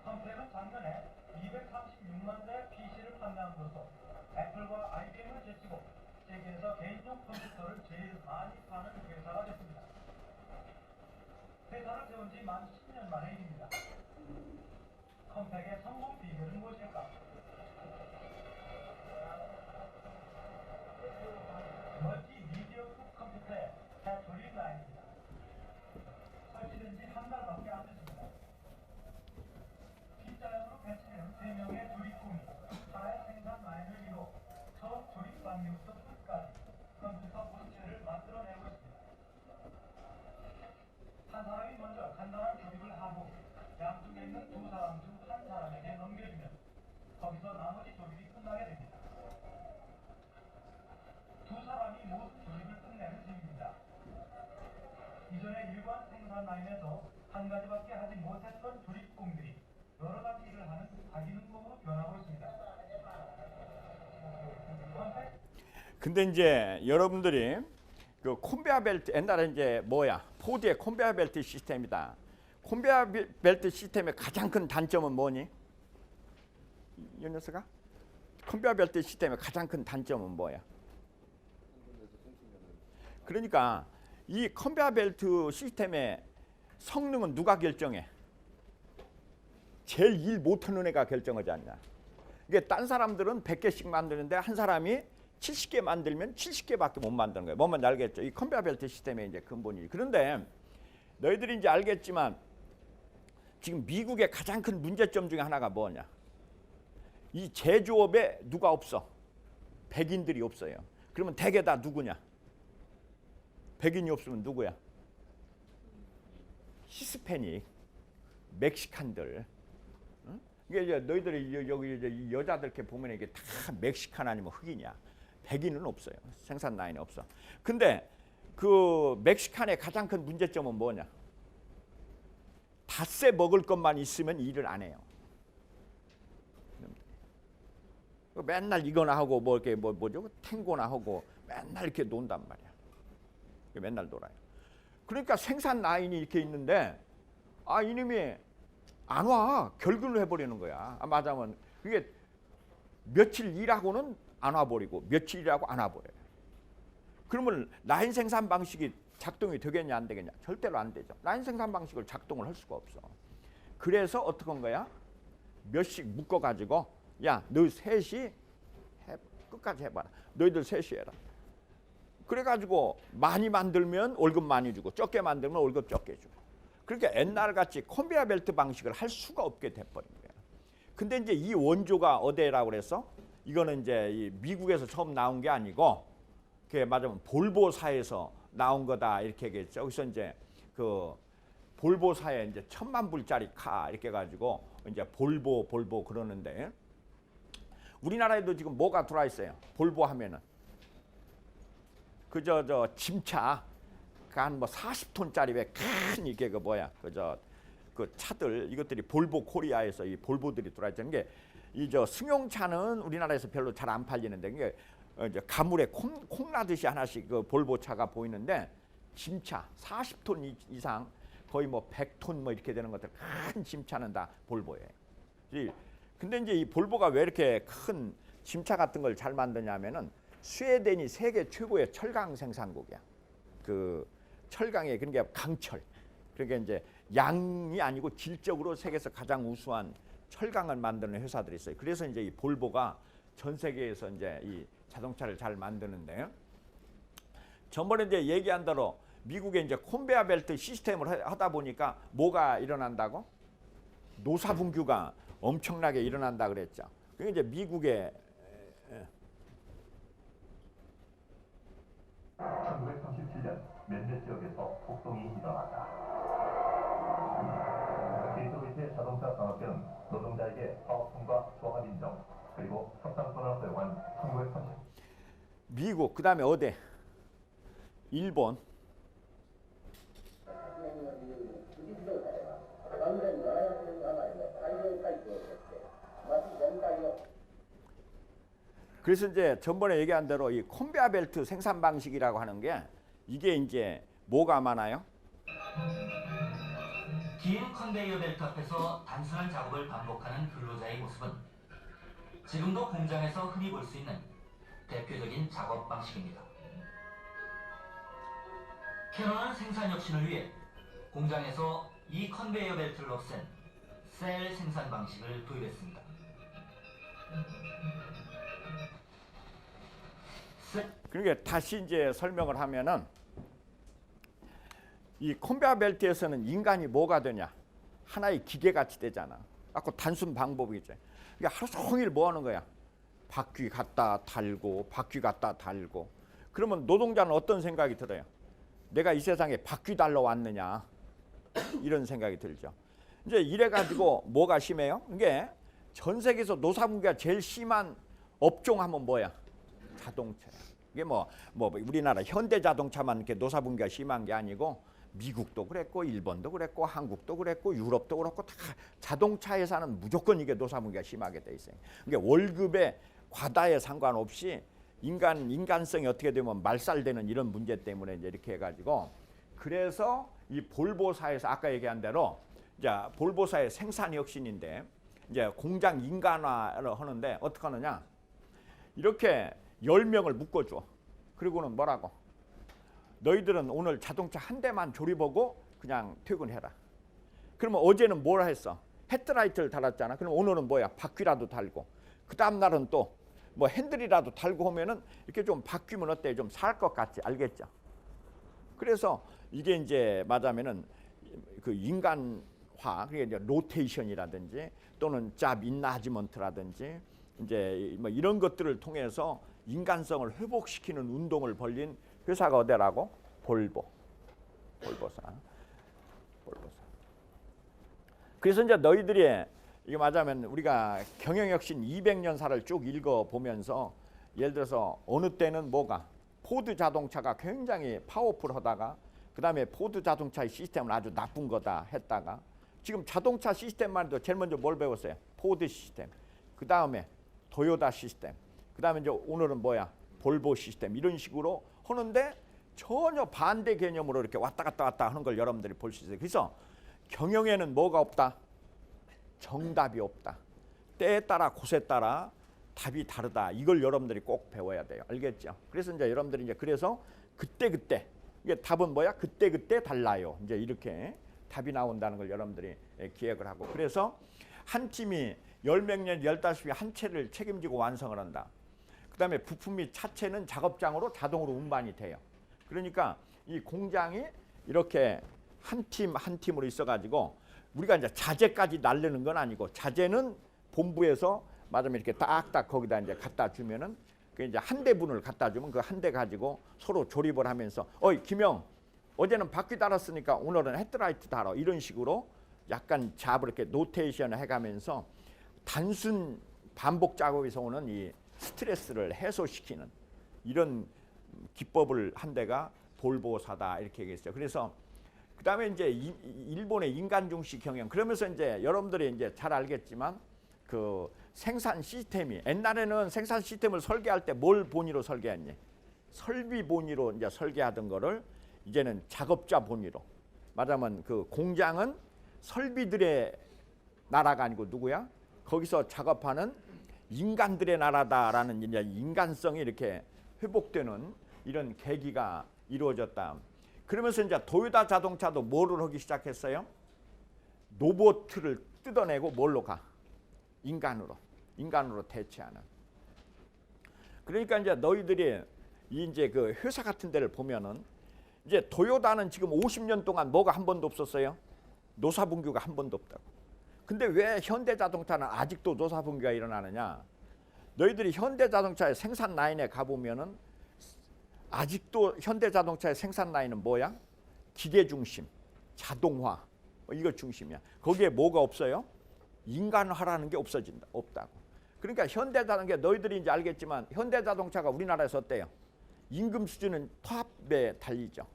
컴텍은 작년에 236만 대 PC를 판매함으로써 애플과 IBM을 제치고 세계에서 개인용 컴퓨터를 제일 많이 파는 회사가 됐습니다. 회사를 세운 지 만 10년 만의 일입니다. 컴텍의 성공 비결은 무엇일까? 멀티미디어급 컴퓨터의 조립 라인입니다. 설치된 지 한 달밖에 안 됐습니다. 빗자루로 배치된 3명의 조립공이 하나의 생산 라인을 이뤄 처음 조립 방류부터 끝까지 컴퓨터 본체를 만들어내고 있습니다. 한 사람이 먼저 간단한 조립을 하고 양쪽에 있는 두 사람 중 한 사람에게 넘겨주면 거기서 나머지 조립이 끝나게 됩니다. 두 사람이 모든 조립을 끝내는 셈입니다. 이전에 일반 생산 라인에서 한 가지밖에 하지 못했던 조립공들이 여러 가지 일을 하는 다기능공으로 변하고 있습니다. 근데 이제 여러분들이 그 컨베이어 벨트 옛날에 이제 뭐야? 포드의 컨베이어 벨트 시스템이다. 컨베이어 벨트 시스템의 가장 큰 단점은 뭐니? 이 녀석아? 컨베이어 벨트 시스템의 가장 큰 단점은 뭐야? 그러니까 이 컨베이어 벨트 시스템의 성능은 누가 결정해? 제일 일 못하는 애가 결정하지 않냐. 이게 딴 사람들은 100개씩 만드는데 한 사람이 70개 만들면 70개밖에 못 만드는 거예요. 뭔지 알겠죠? 이 컨베이어 벨트 시스템의 이제 근본이. 그런데 너희들이 이제 알겠지만 지금 미국의 가장 큰 문제점 중에 하나가 뭐냐? 이 제조업에 누가 없어? 백인들이 없어요. 그러면 대개 다 누구냐? 백인이 없으면 누구야? 히스패닉, 멕시칸들. 이게 이제 너희들이 여기 이제 이 여자들 이렇게 보면 이게 다 멕시칸 아니면 흑인이야. 백인은 없어요. 생산 라인이 없어. 근데 그 멕시칸의 가장 큰 문제점은 뭐냐? 닷새 먹을 것만 있으면 일을 안 해요. 맨날 이거나 하고 뭐 이렇게 뭐죠? 탱고나 하고 맨날 이렇게 논단 말이야. 맨날 놀아요. 그러니까 생산 라인이 이렇게 있는데 이놈이 안 와. 결근을 해버리는 거야. 맞아면 그게 며칠 일하고는 안 와버리고 며칠 일하고 안 와버려요. 그러면 라인 생산 방식이 작동이 되겠냐 안 되겠냐? 절대로 안 되죠. 라인 생산 방식을 작동을 할 수가 없어. 그래서 어떻게 한 거야? 몇씩 묶어가지고 야, 너 셋이 끝까지 해봐라. 너희들 셋이 해라. 그래가지고 많이 만들면 월급 많이 주고 적게 만들면 월급 적게 주고. 그러니까 옛날같이 컨베이어 벨트 방식을 할 수가 없게 돼버린 거야. 근데 이제 이 원조가 어디라고 그랬어? 이거는 이제 이 미국에서 처음 나온 게 아니고 그게 맞으면 볼보사에서 나온 거다 이렇게 얘기했죠. 그래서 이제 그 볼보사에 이제 1000만 불짜리 카 이렇게 가지고 이제 볼보 그러는데 우리나라에도 지금 뭐가 들어와 있어요? 볼보 하면은 저 짐차 한 뭐 40톤짜리 왜 큰 이게 그 뭐야 그 차들 이것들이 볼보 코리아에서 이 볼보들이 들어와 있는 게 이 저 승용차는 우리나라에서 별로 잘 안 팔리는데 이게 이제 가물에 콩 나듯이 하나씩 그 볼보 차가 보이는데 짐차 40톤 이상 거의 뭐 100톤 뭐 이렇게 되는 것들 큰 짐차는 다 볼보예요. 근데 이제 이 볼보가 왜 이렇게 큰 짐차 같은 걸 잘 만드냐면은 스웨덴이 세계 최고의 철강 생산국이야. 그 철강의 그러니까 강철. 그러니까 이제 양이 아니고 질적으로 세계에서 가장 우수한 철강을 만드는 회사들이 있어요. 그래서 이제 이 볼보가 전 세계에서 이제 이 자동차를 잘 만드는데 전번에 이제 얘기한 대로 미국의 이제 컨베이어 벨트 시스템을 하다 보니까 뭐가 일어난다고? 노사 분규가 엄청나게 일어난다 그랬죠. 그게 이제 미국의 1937년 몇몇 지역에서 폭동이 일어났다. 게이트웨이의 자동차 산업계는 노동자에게 사업통과 조합 인정 그리고 협상권을 허용한 1930. 미국 그다음에 어디? 일본. 그래서 이제 전번에 얘기한 대로 이 컨베이어 벨트 생산 방식이라고 하는 게 이게 이제 뭐가 많아요? 긴 컨베이어 벨트 앞에서 단순한 작업을 반복하는 근로자의 모습은 지금도 공장에서 흔히 볼 수 있는 대표적인 작업 방식입니다. 캐논은 생산 혁신을 위해 공장에서 이 컨베이어 벨트를 없앤 셀 생산 방식을 도입했습니다. 그러니까 다시 이제 설명을 하면은 이 컨베이어 벨트에서는 인간이 뭐가 되냐? 하나의 기계같이 되잖아. 아까 단순 방법이지. 그러니까 하루 종일 뭐 하는 거야? 바퀴 갖다 달고 바퀴 갖다 달고. 그러면 노동자는 어떤 생각이 들어요? 내가 이 세상에 바퀴 달러 왔느냐? 이런 생각이 들죠. 이제 이래 가지고 뭐가 심해요? 이게 전 세계에서 노사 분규가 제일 심한 업종 하면 뭐야? 자동차야. 이게 뭐 우리나라 현대 자동차만 이렇게 노사 분규가 심한 게 아니고 미국도 그랬고 일본도 그랬고 한국도 그랬고 유럽도 그렇고 다 자동차 회사는 무조건 이게 노사 분규가 심하게 돼 있어요. 그러니까 월급의 과다에 상관없이 인간성이 어떻게 되면 말살되는 이런 문제 때문에 이제 이렇게 해가지고 그래서 이 볼보사에서 아까 얘기한 대로 이제 볼보사의 생산 혁신인데 이제 공장 인간화를 하는데 어떻게 하느냐? 이렇게 10명을 묶어줘. 그리고는 뭐라고? 너희들은 오늘 자동차 한 대만 조립하고 그냥 퇴근해라. 그러면 어제는 뭘 했어? 헤드라이트를 달았잖아. 그럼 오늘은 뭐야? 바퀴라도 달고. 그 다음 날은 또 뭐 핸들이라도 달고 하면은 이렇게 좀 바뀌면 어때? 좀 살 것 같지? 알겠죠? 그래서 이게 이제 맞으면은 그 인간화, 그게 이제 로테이션이라든지 또는 잡 인나지먼트라든지 이제 뭐 이런 것들을 통해서 인간성을 회복시키는 운동을 벌린 회사가 어디라고? 볼보사. 그래서 이제 너희들이 이게 맞으면 우리가 경영혁신 200년사를 쭉 읽어보면서 예를 들어서 어느 때는 뭐가 포드 자동차가 굉장히 파워풀하다가 그 다음에 포드 자동차의 시스템은 아주 나쁜 거다 했다가 지금 자동차 시스템만 해도 제일 먼저 뭘 배웠어요? 포드 시스템, 그 다음에 토요타 시스템, 그 다음에 이제 오늘은 뭐야? 볼보 시스템, 이런 식으로 하는데 전혀 반대 개념으로 이렇게 왔다 갔다 하는 걸 여러분들이 볼 수 있어요. 그래서 경영에는 뭐가 없다? 정답이 없다. 때에 따라 곳에 따라 답이 다르다. 이걸 여러분들이 꼭 배워야 돼요. 알겠죠? 그래서 이제 여러분들이 이제 그래서 그때 이게 답은 뭐야? 그때 달라요. 이제 이렇게 답이 나온다는 걸 여러분들이 기획을 하고, 그래서 한 팀이 10명 년 15명 한 채를 책임지고 완성을 한다. 그 다음에 부품 및 차체는 작업장으로 자동으로 운반이 돼요. 그러니까 이 공장이 이렇게 한 팀으로 있어가지고 우리가 이제 자재까지 날르는 건 아니고, 자재는 본부에서 맞으면 이렇게 딱딱 거기다 이제 갖다 주면은 그 이제 한 대분을 갖다 주면 그 한 대 가지고 서로 조립을 하면서 어이 김영 어제는 바퀴 달았으니까 오늘은 헤드라이트 달아, 이런 식으로 약간 잡을 이렇게 노테이션을 해가면서 단순 반복 작업에서 오는 이 스트레스를 해소시키는 이런 기법을 한 데가 볼보사다, 이렇게 얘기했어요. 그래서 그 다음에 이제 일본의 인간 중시 경영, 그러면서 이제 여러분들이 이제 잘 알겠지만 그 생산 시스템이, 옛날에는 생산 시스템을 설계할 때 뭘 본위로 설계했니? 설비 본위로 이제 설계하던 거를 이제는 작업자 본위로, 말하면 그 공장은 설비들의 나라가 아니고 누구야? 거기서 작업하는 인간들의 나라다라는 이제 인간성이 이렇게 회복되는 이런 계기가 이루어졌다. 그러면서 이제 도요타 자동차도 뭐를 하기 시작했어요? 로봇을 뜯어내고 뭘로 가? 인간으로 대체하는. 그러니까 이제 너희들이 이제 그 회사 같은 데를 보면은 이제 도요타는 지금 50년 동안 뭐가 한 번도 없었어요? 노사분규가 한 번도 없다고. 근데 왜 현대자동차는 아직도 노사분규가 일어나느냐? 너희들이 현대자동차의 생산 라인에 가보면은 아직도 현대자동차의 생산 라인은 뭐야? 기계 중심, 자동화, 이거 중심이야. 거기에 뭐가 없어요? 인간화라는 게 없다고. 그러니까 현대자동차, 너희들이 이제 알겠지만 현대자동차가 우리나라에서 어때요? 임금 수준은 탑에 달리죠.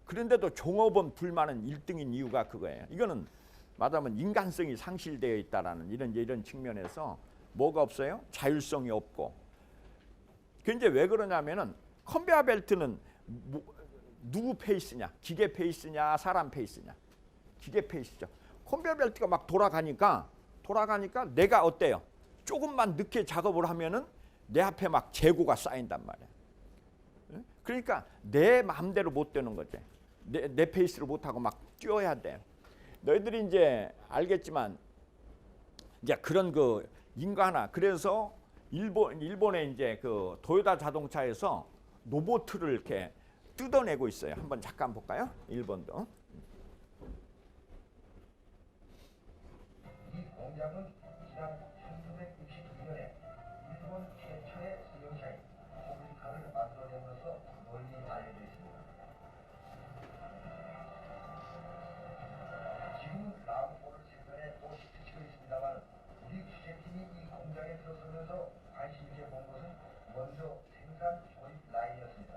그런데도 종업원 불만은 1등인 이유가 그거예요. 이거는 말하자면 인간성이 상실되어 있다라는 이런 측면에서 뭐가 없어요? 자율성이 없고. 그 이제 왜 그러냐면은 컨베어 벨트는 누구 페이스냐? 기계 페이스냐? 사람 페이스냐? 기계 페이스죠. 컨베어 벨트가 막 돌아가니까 내가 어때요? 조금만 늦게 작업을 하면은 내 앞에 막 재고가 쌓인단 말이야. 그러니까 내 마음대로 못 되는 거지. 내 페이스를 못 하고 막 뛰어야 돼. 너희들이 이제 알겠지만 이제 그런 그 인간화. 그래서 일본의 이제 그 도요타 자동차에서 로봇을 이렇게 뜯어내고 있어요. 한번 잠깐 볼까요? 일본도. 이 공장은 지난 1962년에 일본 최초의 승용차인 호블리카를 만들어내면서 널리 알려져 있습니다. 지금 라운보를 생산에 또 시키고 있습니다만 우리 취재팀이 이 공장에 들어서면서 관심 있게 본 것은 먼저 생산 조립 라인이었습니다.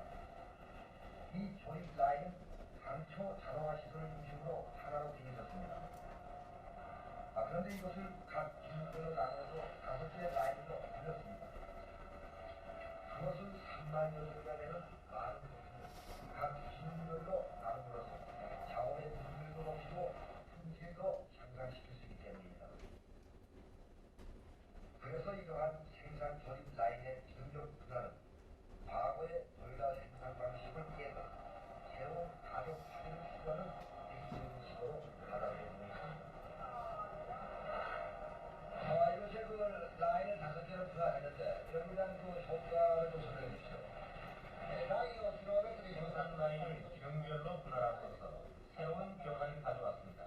이 조립 라인은 당초 자동화 시설을 중심으로 하나로 되어 있었습니다. 그런데 이것을 각 기능별로 나눠서 5개의 라인으로 늘렸습니다. 그것을 3만 여 개가 되는 많은 부품을 각 기능별로 나누어서 자원의 분율도 높이고 품질도 향상시킬 수 있기 때문입니다. 그래서 이러한 생산 조립 라인의 기능적 분할은 과거의 도요타 생산 방식을 깨고 새로운 가격 추이를 추구하는 대표적으로 받아들이고 있습니다. 이것을 그 라인을 5개로 분할했는데 여기에 대한 그 효과를 좀 설명해 주시죠. 해당 요소를 생산 라인을 기능별로 분할함으로써 새로운 변화를 가져왔습니다.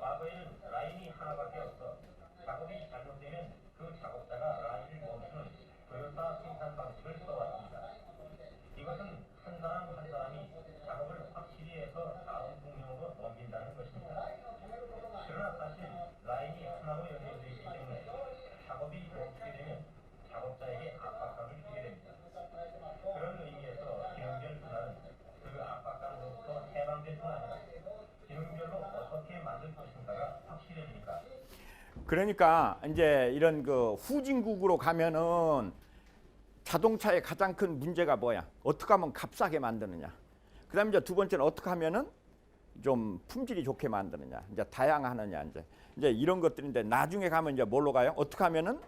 과거에는 라인이 하나밖에 없어 작업이 잘못되면 그 작업자가 라인을 멈추는 도요타 생산 방식을 써왔습니다. 이것은 한 사람 한 사람이 작업을 확실히 해서 다음 공룡으로 넘긴다는 것입니다. 그러나 사실 라인이 하나로 연결 그러니까 이제 이런 그 후진국으로 가면은 자동차의 가장 큰 문제가 뭐야? 어떻게 하면 값싸게 만드느냐. 그다음에 이제 두 번째는 어떻게 하면은 좀 품질이 좋게 만드느냐. 이제 다양하느냐 이제 이런 것들인데 나중에 가면 이제 뭘로 가요? 어떻게 하면은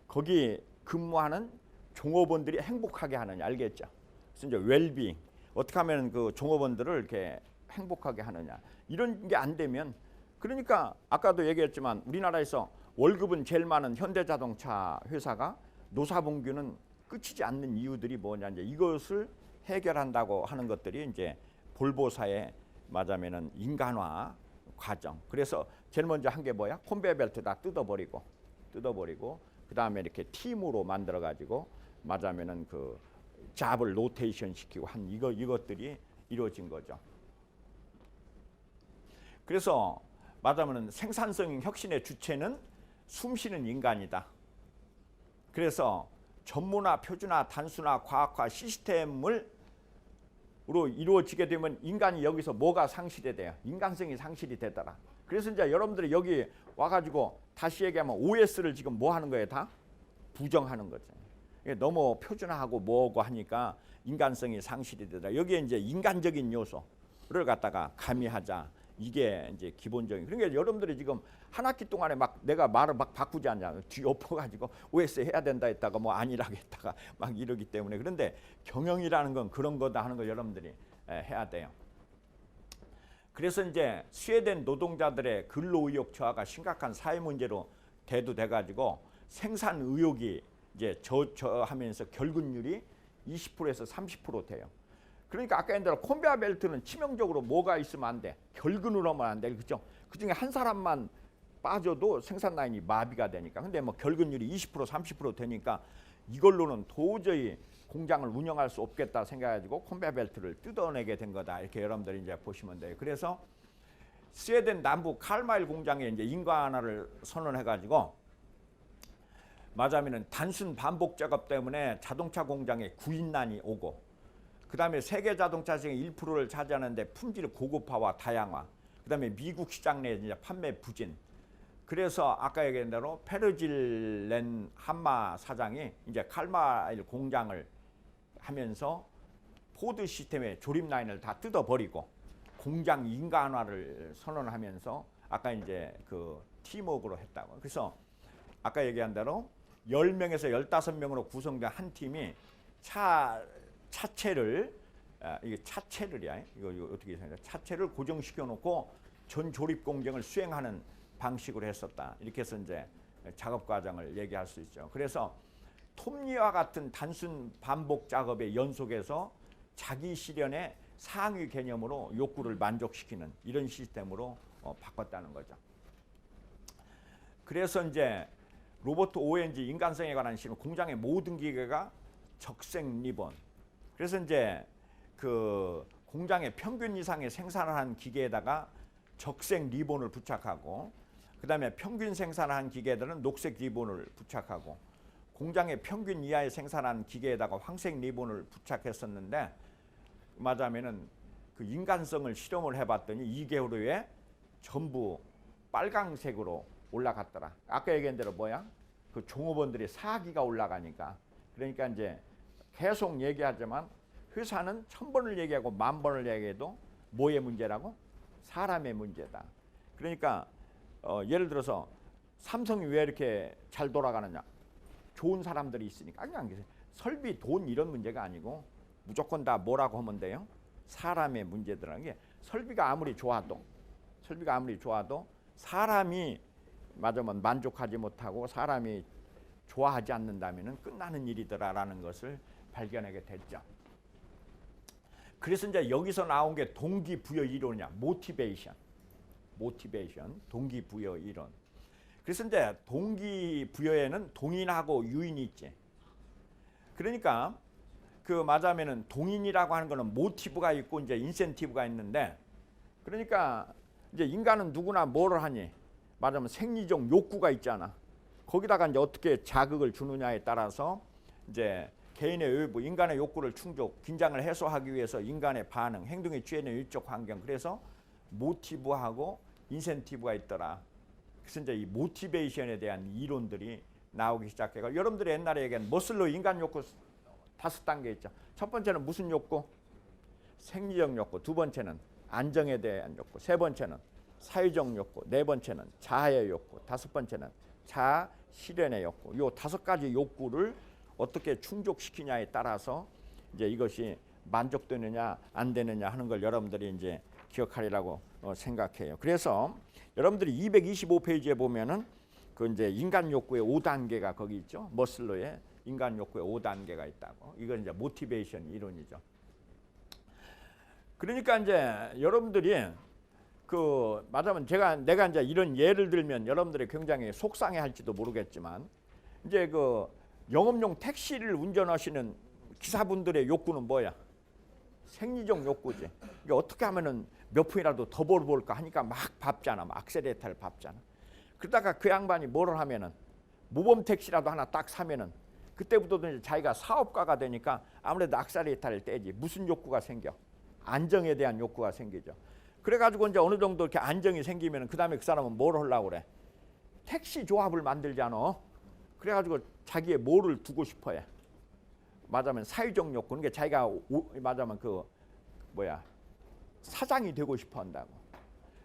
거기 근무하는 종업원들이 행복하게 하느냐. 알겠죠? 그래서 이제 웰빙. 어떻게 하면 그 종업원들을 이렇게 행복하게 하느냐. 이런 게 안 되면 그러니까 아까도 얘기했지만 우리나라에서 월급은 제일 많은 현대자동차 회사가 노사봉규는 끝이지 않는 이유들이 뭐냐 이제 이것을 해결한다고 하는 것들이 이제 볼보사의 말하자면은 인간화 과정. 그래서 제일 먼저 한 게 뭐야? 컨베이어 벨트 다 뜯어버리고 그 다음에 이렇게 팀으로 만들어 가지고 말하자면은 그 잡을 로테이션 시키고 한 이것들이 이루어진 거죠. 그래서 말하자면은 생산성 혁신의 주체는 숨쉬는 인간이다. 그래서 전문화, 표준화, 단순화, 과학화 시스템으로 이루어지게 되면 인간이 여기서 뭐가 상실이 돼요? 인간성이 상실이 되더라. 그래서 이제 여러분들이 여기 와가지고 다시 얘기하면 OS를 지금 뭐 하는 거예요? 다 부정하는 거죠. 너무 표준화하고 뭐고 하니까 인간성이 상실이 되더라. 여기에 이제 인간적인 요소를 갖다가 가미하자. 이게 이제 기본적인. 그러니까 여러분들이 지금 한 학기 동안에 막 내가 말을 막 바꾸지 않냐. 뒤엎어가지고 OS 해야 된다 했다가 뭐 아니라고 했다가 막 이러기 때문에. 그런데 경영이라는 건 그런 거다 하는 걸 여러분들이 해야 돼요. 그래서 이제 스웨덴 노동자들의 근로의욕 저하가 심각한 사회 문제로 대두돼가지고 생산 의욕이 이제 저하면서 결근율이 20%에서 30% 돼요. 그러니까 아까 얘기한 대로 컨베이어 벨트는 치명적으로 뭐가 있으면 안 돼? 결근을 하면 안 돼. 그죠? 그중에 한 사람만 빠져도 생산 라인이 마비가 되니까. 근데 뭐 결근율이 20% 30% 되니까 이걸로는 도저히 공장을 운영할 수 없겠다 생각해가지고 컨베이어 벨트를 뜯어내게 된 거다. 이렇게 여러분들이 이제 보시면 돼요. 그래서 스웨덴 남부 칼마일 공장에 이제 인간화를 선언해가지고 말하자면은 단순 반복 작업 때문에 자동차 공장에 구인난이 오고 그 다음에 세계 자동차 시장의 1%를 차지하는데 품질 고급화와 다양화. 그 다음에 미국 시장 내 이제 판매 부진. 그래서 아까 얘기한 대로 페르질렌 한마 사장이 이제 칼마일 공장을 하면서 포드 시스템의 조립 라인을 다 뜯어버리고 공장 인간화를 선언하면서 아까 이제 그 팀워크로 했다고. 그래서 아까 얘기한 대로 10명에서 15명으로 구성된 한 팀이 차체를 이게 차체를이야. 이거 어떻게 생각해? 차체를 고정시켜 놓고 전 조립 공정을 수행하는 방식으로 했었다. 이렇게 해서 이제 작업 과정을 얘기할 수 있죠. 그래서 톱니와 같은 단순 반복 작업의 연속에서 자기 실현의 상위 개념으로 욕구를 만족시키는 이런 시스템으로 바꿨다는 거죠. 그래서 이제 로버트 오엔지 인간성에 관한 실험 공장의 모든 기계가 적색 리본. 그래서 이제 그 공장의 평균 이상의 생산을 한 기계에다가 적색 리본을 부착하고 그다음에 평균 생산한 기계들은 녹색 리본을 부착하고 공장의 평균 이하의 생산한 기계에다가 황색 리본을 부착했었는데 말하자면은 그 인간성을 실험을 해봤더니 2개월 후에 전부 빨강색으로 올라갔더라. 아까 얘기한 대로 뭐야? 그 종업원들의 사기가 올라가니까. 그러니까 이제 계속 얘기하지만 회사는 1000번을 얘기하고 10,000번을 얘기해도 뭐의 문제라고? 사람의 문제다. 그러니까 예를 들어서 삼성이 왜 이렇게 잘 돌아가느냐? 좋은 사람들이 있으니까. 그냥 설비, 돈 이런 문제가 아니고 무조건 다 뭐라고 하면 돼요? 사람의 문제들라는 게 설비가 아무리 좋아도 사람이 맞으면 만족하지 못하고 사람이 좋아하지 않는다면 끝나는 일이더라라는 것을 발견하게 됐죠. 그래서 이제 여기서 나온 게 동기부여 이론이야. 모티베이션, 동기부여 이론. 그래서 이제 동기부여에는 동인하고 유인이 있지. 그러니까 그 말하자면은 동인이라고 하는 거는 모티브가 있고 이제 인센티브가 있는데, 그러니까 이제 인간은 누구나 뭐를 하니? 말하자면 생리적 욕구가 있잖아. 거기다가 이제 어떻게 자극을 주느냐에 따라서 이제 개인의 외부, 인간의 욕구를 충족, 긴장을 해소하기 위해서 인간의 반응, 행동에 취해는 일적 환경. 그래서 모티브하고 인센티브가 있더라. 그래서 이제 이 모티베이션에 대한 이론들이 나오기 시작해요. 여러분들이 옛날에 얘기한 머슬로 인간 욕구 5단계 있죠. 첫 번째는 무슨 욕구? 생리적 욕구. 두 번째는 안정에 대한 욕구. 세 번째는 사회적 욕구. 네 번째는 자아의 욕구. 다섯 번째는 자아 실현의 욕구. 요 5가지 욕구를 어떻게 충족시키냐에 따라서 이제 이것이 만족되느냐 안 되느냐 하는 걸 여러분들이 이제 기억하리라고 생각해요. 그래서 여러분들이 225페이지에 보면은 그 이제 인간 욕구의 5단계가 거기 있죠. 머슬로의 인간 욕구의 5단계가 있다고. 이건 이제 모티베이션 이론이죠. 그러니까 이제 여러분들이 그 맞으면 내가 이제 이런 예를 들면 여러분들이 굉장히 속상해할지도 모르겠지만 이제 그 영업용 택시를 운전하시는 기사분들의 욕구는 뭐야? 생리적 욕구지. 이게 어떻게 하면은 몇 푼이라도 더 벌어볼까 하니까 막 밟잖아. 막 악셀레이터를 밟잖아. 그러다가 그 양반이 뭐를 하면은 모범 택시라도 하나 딱 사면은 그때부터 이제 자기가 사업가가 되니까 아무래도 악셀레이터를 떼지. 무슨 욕구가 생겨? 안정에 대한 욕구가 생기죠. 그래가지고 이제 어느 정도 이렇게 안정이 생기면은 그 다음에 그 사람은 뭘 하려고 그래? 택시 조합을 만들잖아. 그래가지고 자기의 뭐를 두고 싶어해. 맞으면 사회적 욕구. 그러니까 자기가 맞으면 그 뭐야 사장이 되고 싶어 한다고.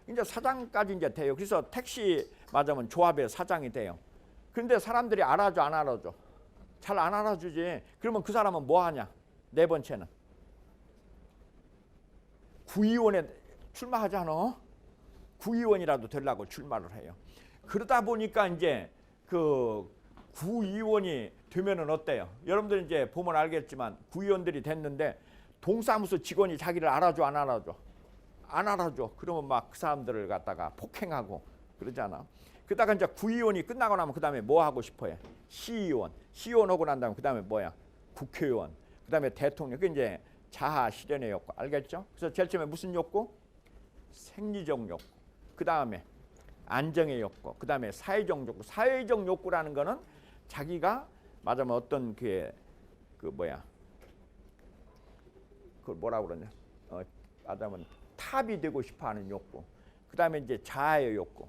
이제 사장까지 이제 돼요. 그래서 택시 맞으면 조합의 사장이 돼요. 그런데 사람들이 알아줘 안 알아줘? 잘 안 알아주지. 그러면 그 사람은 뭐 하냐? 네 번째는 구의원에 출마하잖아. 구의원이라도 되려고 출마를 해요. 그러다 보니까 이제 그 구의원이 되면은 어때요? 여러분들 이제 보면 알겠지만 구의원들이 됐는데 동사무소 직원이 자기를 알아줘 안 알아줘? 안 알아줘. 그러면 막 그 사람들을 갖다가 폭행하고 그러잖아. 그러다가 이제 구의원이 끝나고 나면 그 다음에 뭐 하고 싶어요? 시의원. 시의원 하고 난 다음에 그 다음에 뭐야? 국회의원. 그 다음에 대통령. 그 이제 자아 실현의 욕구. 알겠죠? 그래서 제일 처음에 무슨 욕구? 생리적 욕구. 그 다음에 안정의 욕구. 그 다음에 사회적 욕구. 사회적 욕구라는 거는 자기가 맞으면 어떤 그 뭐야? 그걸 뭐라고 그러냐? 맞으면 탑이 되고 싶어하는 욕구. 그 다음에 이제 자아의 욕구.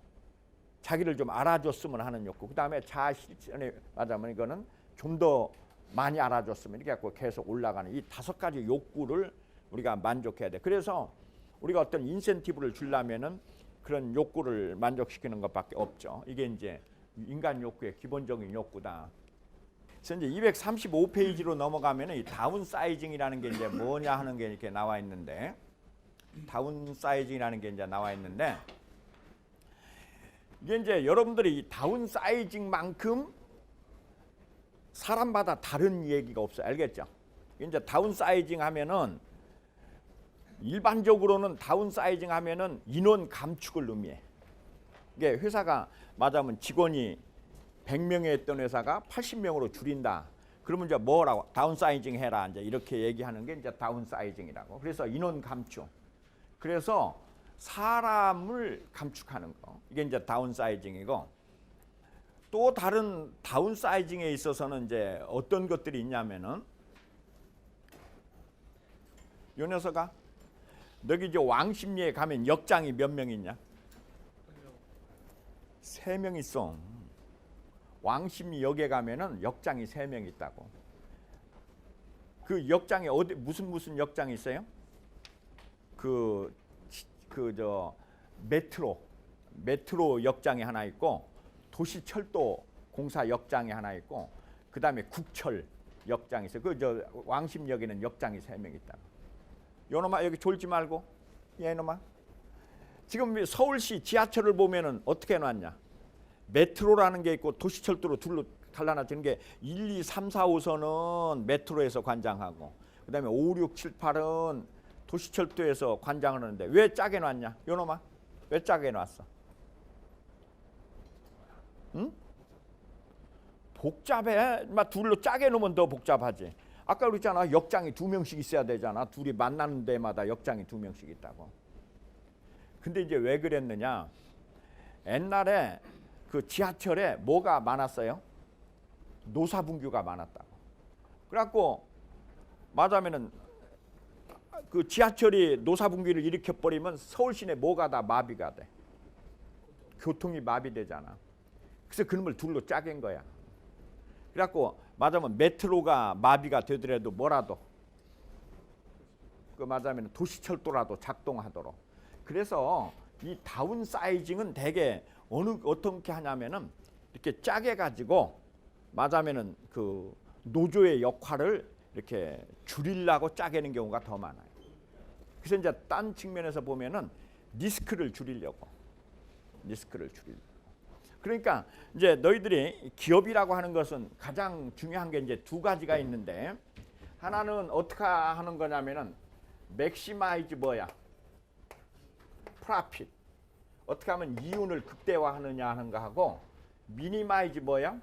자기를 좀 알아줬으면 하는 욕구. 그 다음에 자아 실현에 맞으면 이거는 좀 더 많이 알아줬으면 이렇게 갖고 계속 올라가는 이 5가지 욕구를 우리가 만족해야 돼. 그래서 우리가 어떤 인센티브를 주려면은 그런 욕구를 만족시키는 것밖에 없죠. 이게 이제 인간 욕구의 기본적인 욕구다. 그래서 이제 235페이지로 넘어가면은 이 다운 사이징이라는 게 이제 뭐냐 하는 게 이렇게 나와 있는데, 다운 사이징이라는 게 이제 나와 있는데, 이게 이제 여러분들이 이 다운 사이징만큼 사람마다 다른 얘기가 없어요. 알겠죠? 이제 다운 사이징 하면은 일반적으로는 다운 사이징 하면은 인원 감축을 의미해. 이게 회사가 맞으면 직원이 100명에 했던 회사가 80명으로 줄인다. 그러면 이제 뭐라고? 다운 사이징 해라. 이제 이렇게 얘기하는 게 이제 다운 사이징이라고. 그래서 인원 감축. 그래서 사람을 감축하는 거. 이게 이제 다운 사이징이고, 또 다른 다운 사이징에 있어서는 이제 어떤 것들이 있냐면은, 요 녀석아, 너기 이제 왕십리에 가면 역장이 몇 명 있냐? 3명 있어. 왕십리 역에 가면은 역장이 3명 있다고. 그 역장에 어디 무슨 역장이 있어요? 메트로 역장이 하나 있고, 도시철도 공사 역장이 하나 있고, 그 다음에 국철 역장이 있어요. 그 왕십역에는 역장이 3명 있다고. 요놈아 여기 졸지 말고, 얘놈아. 지금 서울시 지하철을 보면은 어떻게 해놨냐? 메트로라는 게 있고 도시철도로 둘로 갈라놔지는 게 1, 2, 3, 4, 5선은 메트로에서 관장하고, 그 다음에 5, 6, 7, 8은 도시철도에서 관장을 하는데 왜 짜게 놨냐? 요놈아 왜 짜게 놨어? 응? 복잡해. 막 둘로 짜게 놓으면 더 복잡하지. 아까 그랬잖아, 역장이 2명씩 있어야 되잖아. 둘이 만나는 데마다 역장이 2명씩 있다고. 근데 이제 왜 그랬느냐? 옛날에 그 지하철에 뭐가 많았어요? 노사분규가 많았다고. 그래갖고 맞으면은 그 지하철이 노사분규를 일으켜 버리면 서울 시내 뭐가 다 마비가 돼. 교통이 마비되잖아. 그래서 그놈을 둘로 짜갠 거야. 그래갖고 말하자면 메트로가 마비가 되더라도 뭐라도 그 말하자면 도시철도라도 작동하도록. 그래서 이 다운사이징은 대개 어떻게 하냐면은 이렇게 짜게 가지고 말하자면은 그 노조의 역할을 이렇게 줄이려고 짜게는 경우가 더 많아요. 그래서 이제 딴 측면에서 보면은 리스크를 줄이려고. 그러니까 이제 너희들이 기업이라고 하는 것은 가장 중요한 게 이제 두 가지가 있는데, 하나는 어떻게 하는 거냐면은 맥시마이즈 뭐야? 프라핏. 어떻게 하면 이윤을 극대화하느냐 하는 거 하고, 미니마이즈 뭐야?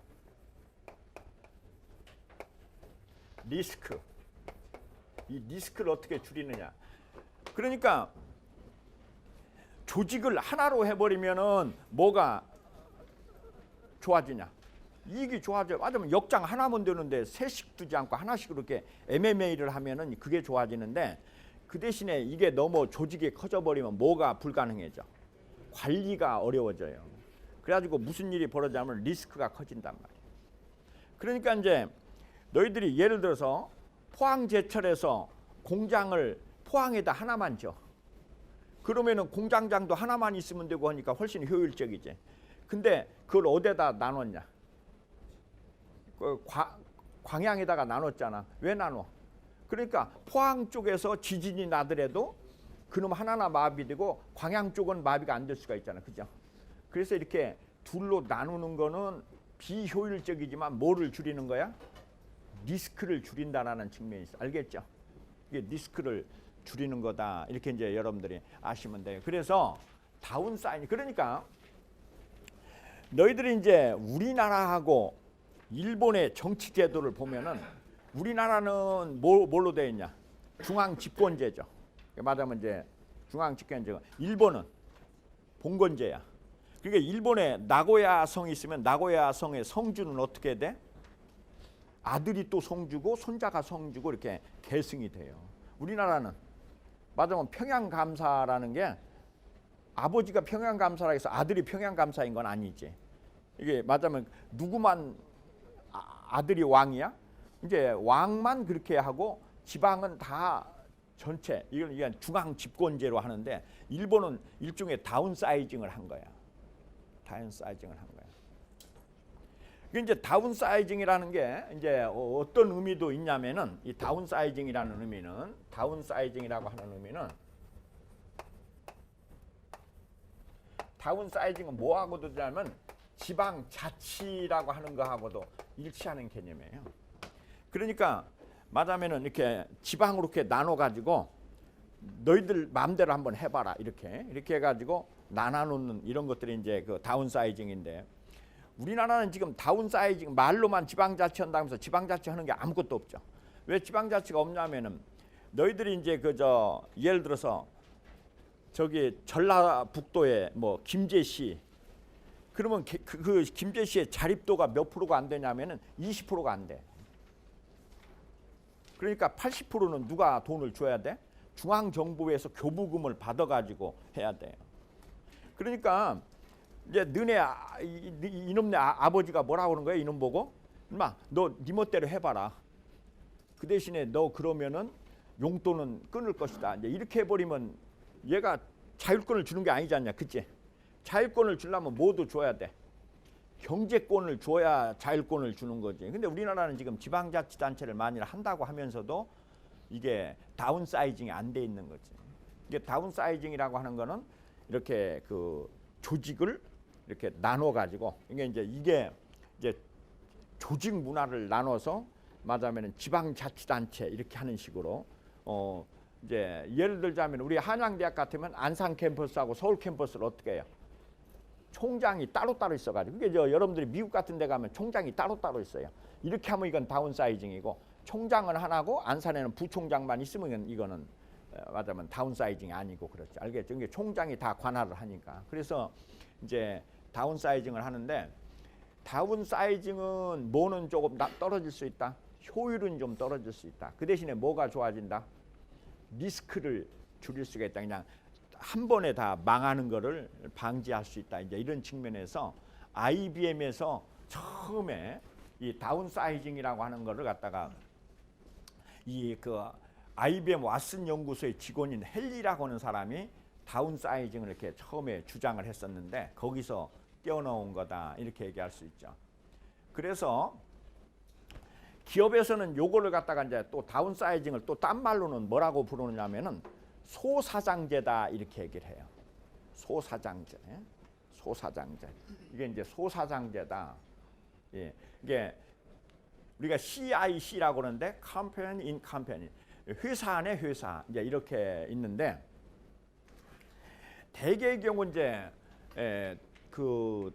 리스크. 이 리스크를 어떻게 줄이느냐. 그러니까 조직을 하나로 해버리면은 뭐가 좋아지냐? 이익이 좋아져. 맞으면 역장 하나면 되는데 셋씩 두지 않고 하나씩 이렇게 MMA를 하면은 그게 좋아지는데, 그 대신에 이게 너무 조직이 커져버리면 뭐가 불가능해져? 관리가 어려워져요. 그래가지고 무슨 일이 벌어지냐면 리스크가 커진단 말이에요. 그러니까 이제 너희들이 예를 들어서 포항제철에서 공장을 포항에다 하나만 줘. 그러면은 공장장도 하나만 있으면 되고 하니까 훨씬 효율적이지. 근데 그걸 어디에다 나눴냐? 광양에다가 나눴잖아. 왜 나눠? 그러니까 포항 쪽에서 지진이 나더라도 그놈 하나나 마비되고 광양 쪽은 마비가 안 될 수가 있잖아. 그죠? 그래서 이렇게 둘로 나누는 거는 비효율적이지만 뭐를 줄이는 거야? 리스크를 줄인다라는 측면이 있어. 알겠죠? 이게 리스크를 줄이는 거다. 이렇게 이제 여러분들이 아시면 돼요. 그래서 다운사이징. 그러니까 너희들이 이제 우리나라하고 일본의 정치 제도를 보면은 우리나라는 뭘로 되어 있냐? 중앙 집권제죠. 말하자면 이제 중앙 집권제고, 일본은 봉건제야. 그러니까 일본에 나고야 성이 있으면 나고야 성의 성주는 어떻게 돼? 아들이 또 성주고 손자가 성주고 이렇게 계승이 돼요. 우리나라는 말하자면 평양감사라는 게 아버지가 평양감사라 해서 아들이 평양감사인 건 아니지. 이게 말하자면 누구만 아들이 왕이야? 이제 왕만 그렇게 하고 지방은 다 전체 이건 중앙 집권제로 하는데, 일본은 일종의 다운사이징을 한 거야. 다운사이징을 한 거야. 이제 다운사이징이라는 게 이제 어떤 의미도 있냐면은, 이 다운사이징이라는 의미는, 다운사이징이라고 하는 의미는, 다운사이징은 뭐하고도 되냐면 지방자치라고 하는 거하고도 일치하는 개념이에요. 그러니까 말하면은 이렇게 지방으로 이렇게 나눠 가지고 너희들 마음대로 한번 해봐라, 이렇게 해가지고 나눠놓는 이런 것들이 이제 그 다운사이징인데, 우리나라는 지금 다운사이징 말로만 지방자치 한다면서 지방자치 하는 게 아무것도 없죠. 왜 지방자치가 없냐면은 너희들이 이제 예를 들어서 저기 전라북도에 뭐 김제시, 그러면 그 김제시의 자립도가 몇 프로가 안 되냐면은 20%가 안 돼. 그러니까 80%는 누가 돈을 줘야 돼? 중앙정부에서 교부금을 받아가지고 해야 돼요. 그러니까 이제 이놈네 아버지가 뭐라고 그러는 거야? 이놈 보고, 인마 너 네 멋대로 해봐라. 그 대신에 너 그러면은 용돈은 끊을 것이다. 이제 이렇게 해버리면 얘가 자율권을 주는 게 아니지 않냐, 그치? 자율권을 주려면 뭐도 줘야 돼. 경제권을 줘야 자율권을 주는 거지. 근데 우리나라는 지금 지방자치단체를 많이 한다고 하면서도 이게 다운사이징이 안 돼 있는 거지. 이게 다운사이징이라고 하는 거는 이렇게 그 조직을 이렇게 나눠 가지고, 이게 이제 조직 문화를 나눠서 말하자면 지방자치단체 이렇게 하는 식으로, 이제 예를 들자면 우리 한양대학 같으면 안산 캠퍼스하고 서울 캠퍼스를 어떻게 해요? 총장이 따로따로 있어가지고, 그게 여러분들이 미국 같은 데 가면 총장이 따로따로 있어요. 이렇게 하면 이건 다운사이징이고, 총장은 하나고 안산에는 부총장만 있으면 이거는 말하자면 다운사이징이 아니고, 그렇죠. 알겠죠? 이게 총장이 다 관할을 하니까. 그래서 이제 다운사이징을 하는데, 다운사이징은 뭐는 조금 떨어질 수 있다. 효율은 좀 떨어질 수 있다. 그 대신에 뭐가 좋아진다? 리스크를 줄일 수가 있다. 그냥 한 번에 다 망하는 거를 방지할 수 있다. 이제 이런 측면에서 IBM에서 처음에 이 다운사이징이라고 하는 거를 갖다가 이 그 IBM 왓슨 연구소의 직원인 헨리라고 하는 사람이 다운사이징을 이렇게 처음에 주장을 했었는데 거기서 떼어놓은 거다 이렇게 얘기할 수 있죠. 그래서 기업에서는 요거를 갖다가 이제 또 다운사이징을 또 딴 말로는 뭐라고 부르느냐면은 소사장제다 이렇게 얘기를 해요. 소사장제, 소사장제. 이게 이제 소사장제다. 예, 이게 우리가 CIC라고 그러는데 Company in Company, 회사 안에 회사 이제 이렇게 있는데 대개의 경우 이제 그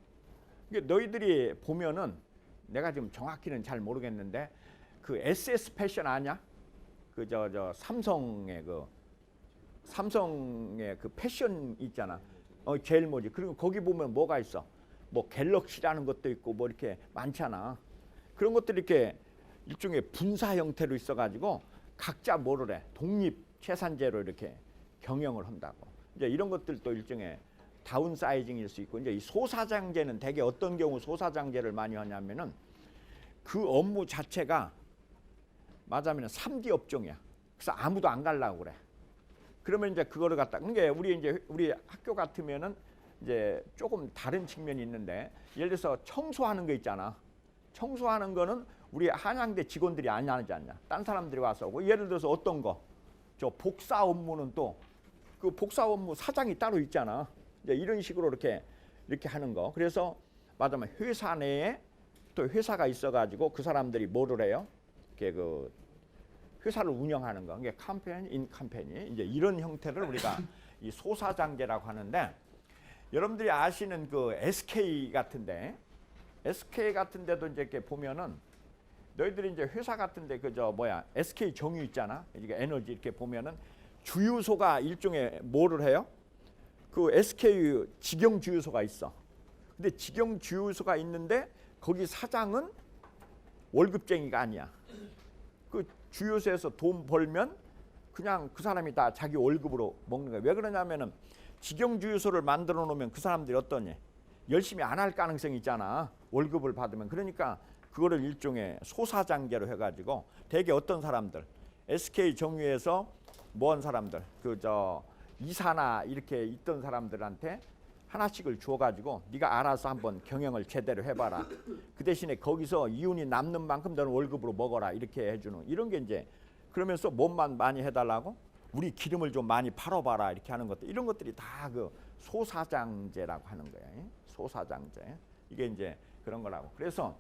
이게 너희들이 보면은 내가 지금 정확히는 잘 모르겠는데 그 SS 패션 아냐? 그 저 삼성의 그 패션 있잖아. 제일 뭐지? 그리고 거기 보면 뭐가 있어? 뭐 갤럭시라는 것도 있고 뭐 이렇게 많잖아. 그런 것들이 이렇게 일종의 분사 형태로 있어가지고 각자 뭐를 해? 독립 채산제로 이렇게 경영을 한다고. 이제 이런 것들도 일종의 다운사이징일 수 있고 이제 이 소사장제는 대개 어떤 경우 소사장제를 많이 하냐면은 그 업무 자체가 맞으면 3D 업종이야. 그래서 아무도 안 가려고 그래. 그러면 이제 그거를 갖다 그러니까 우리 학교 같으면은 이제 조금 다른 측면이 있는데 예를 들어서 청소하는 거 있잖아. 청소하는 거는 우리 한양대 직원들이 안 하지 않냐. 딴 사람들이 와서 오고 예를 들어서 어떤 거 저 복사 업무는 또 그 복사 업무 사장이 따로 있잖아. 이제 이런 식으로 이렇게 하는 거. 그래서 맞으면 회사 내에 또 회사가 있어가지고 그 사람들이 뭐를 해요? 이렇게 그 회사를 운영하는 거. 이게 컴퍼니 인 컴퍼니 이제 이런 형태를 우리가 이 소사장제라고 하는데 여러분들이 아시는 그 SK 같은데 이제 이렇게 보면은 너희들이 이제 회사 같은데 그저 뭐야 SK 정유 있잖아. 이게 에너지 이렇게 보면은 주유소가 일종의 뭐를 해요? 그 SK 직영 주유소가 있어. 근데 직영 주유소가 있는데 거기 사장은 월급쟁이가 아니야. 그 주유소에서 돈 벌면 그냥 그 사람이 다 자기 월급으로 먹는 거야. 왜 그러냐면은 직영 주유소를 만들어 놓으면 그 사람들이 어떠니? 열심히 안 할 가능성이 있잖아. 월급을 받으면. 그러니까 그거를 일종의 소사장제로 해가지고 대개 어떤 사람들 SK 정유에서 뭐한 사람들 그 저 이사나 이렇게 있던 사람들한테 하나씩을 주어가지고 네가 알아서 한번 경영을 제대로 해봐라. 그 대신에 거기서 이윤이 남는 만큼 너는 월급으로 먹어라 이렇게 해주는 이런 게 이제 그러면서 몸만 많이 해달라고 우리 기름을 좀 많이 팔아봐라 이렇게 하는 것들 이런 것들이 다 그 소사장제라고 하는 거예요. 소사장제 이게 이제 그런 거라고. 그래서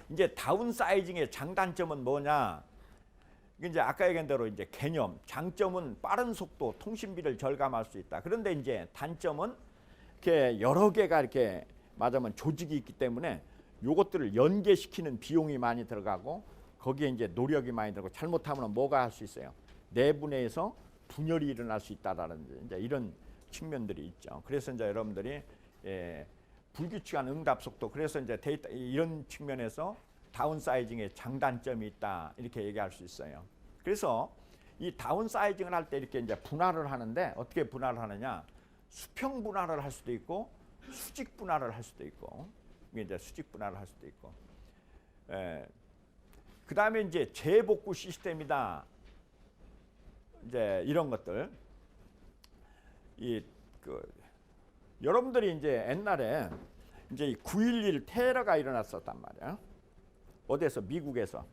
이제 다운사이징의 장단점은 뭐냐? 이게 이제 아까 얘기한 대로 이제 개념, 장점은 빠른 속도, 통신비를 절감할 수 있다. 그런데 이제 단점은 이렇게 여러 개가 이렇게 맞으면 조직이 있기 때문에 요것들을 연계시키는 비용이 많이 들어가고 거기에 이제 노력이 많이 들어가고 잘못하면 뭐가 할 수 있어요? 내부 내에서 분열이 일어날 수 있다라는 이제 이런 측면들이 있죠. 그래서 이제 여러분들이 불규칙한 응답 속도, 그래서 이제 데이터 이런 측면에서 다운사이징의 장단점이 있다 이렇게 얘기할 수 있어요. 그래서 이 다운사이징을 할 때 이렇게 이제 분할을 하는데 어떻게 분할을 하느냐? 수평 분할을 할 수도 있고 수직 분할을 할 수도 있고 이게 이제 수직 분할을 할 수도 있고. 그 다음에 이제 재복구 시스템이다. 이제 이런 것들. 여러분들이 이제 옛날에 이제 9.11 테러가 일어났었단 말이야. 어디에서? 미국에서.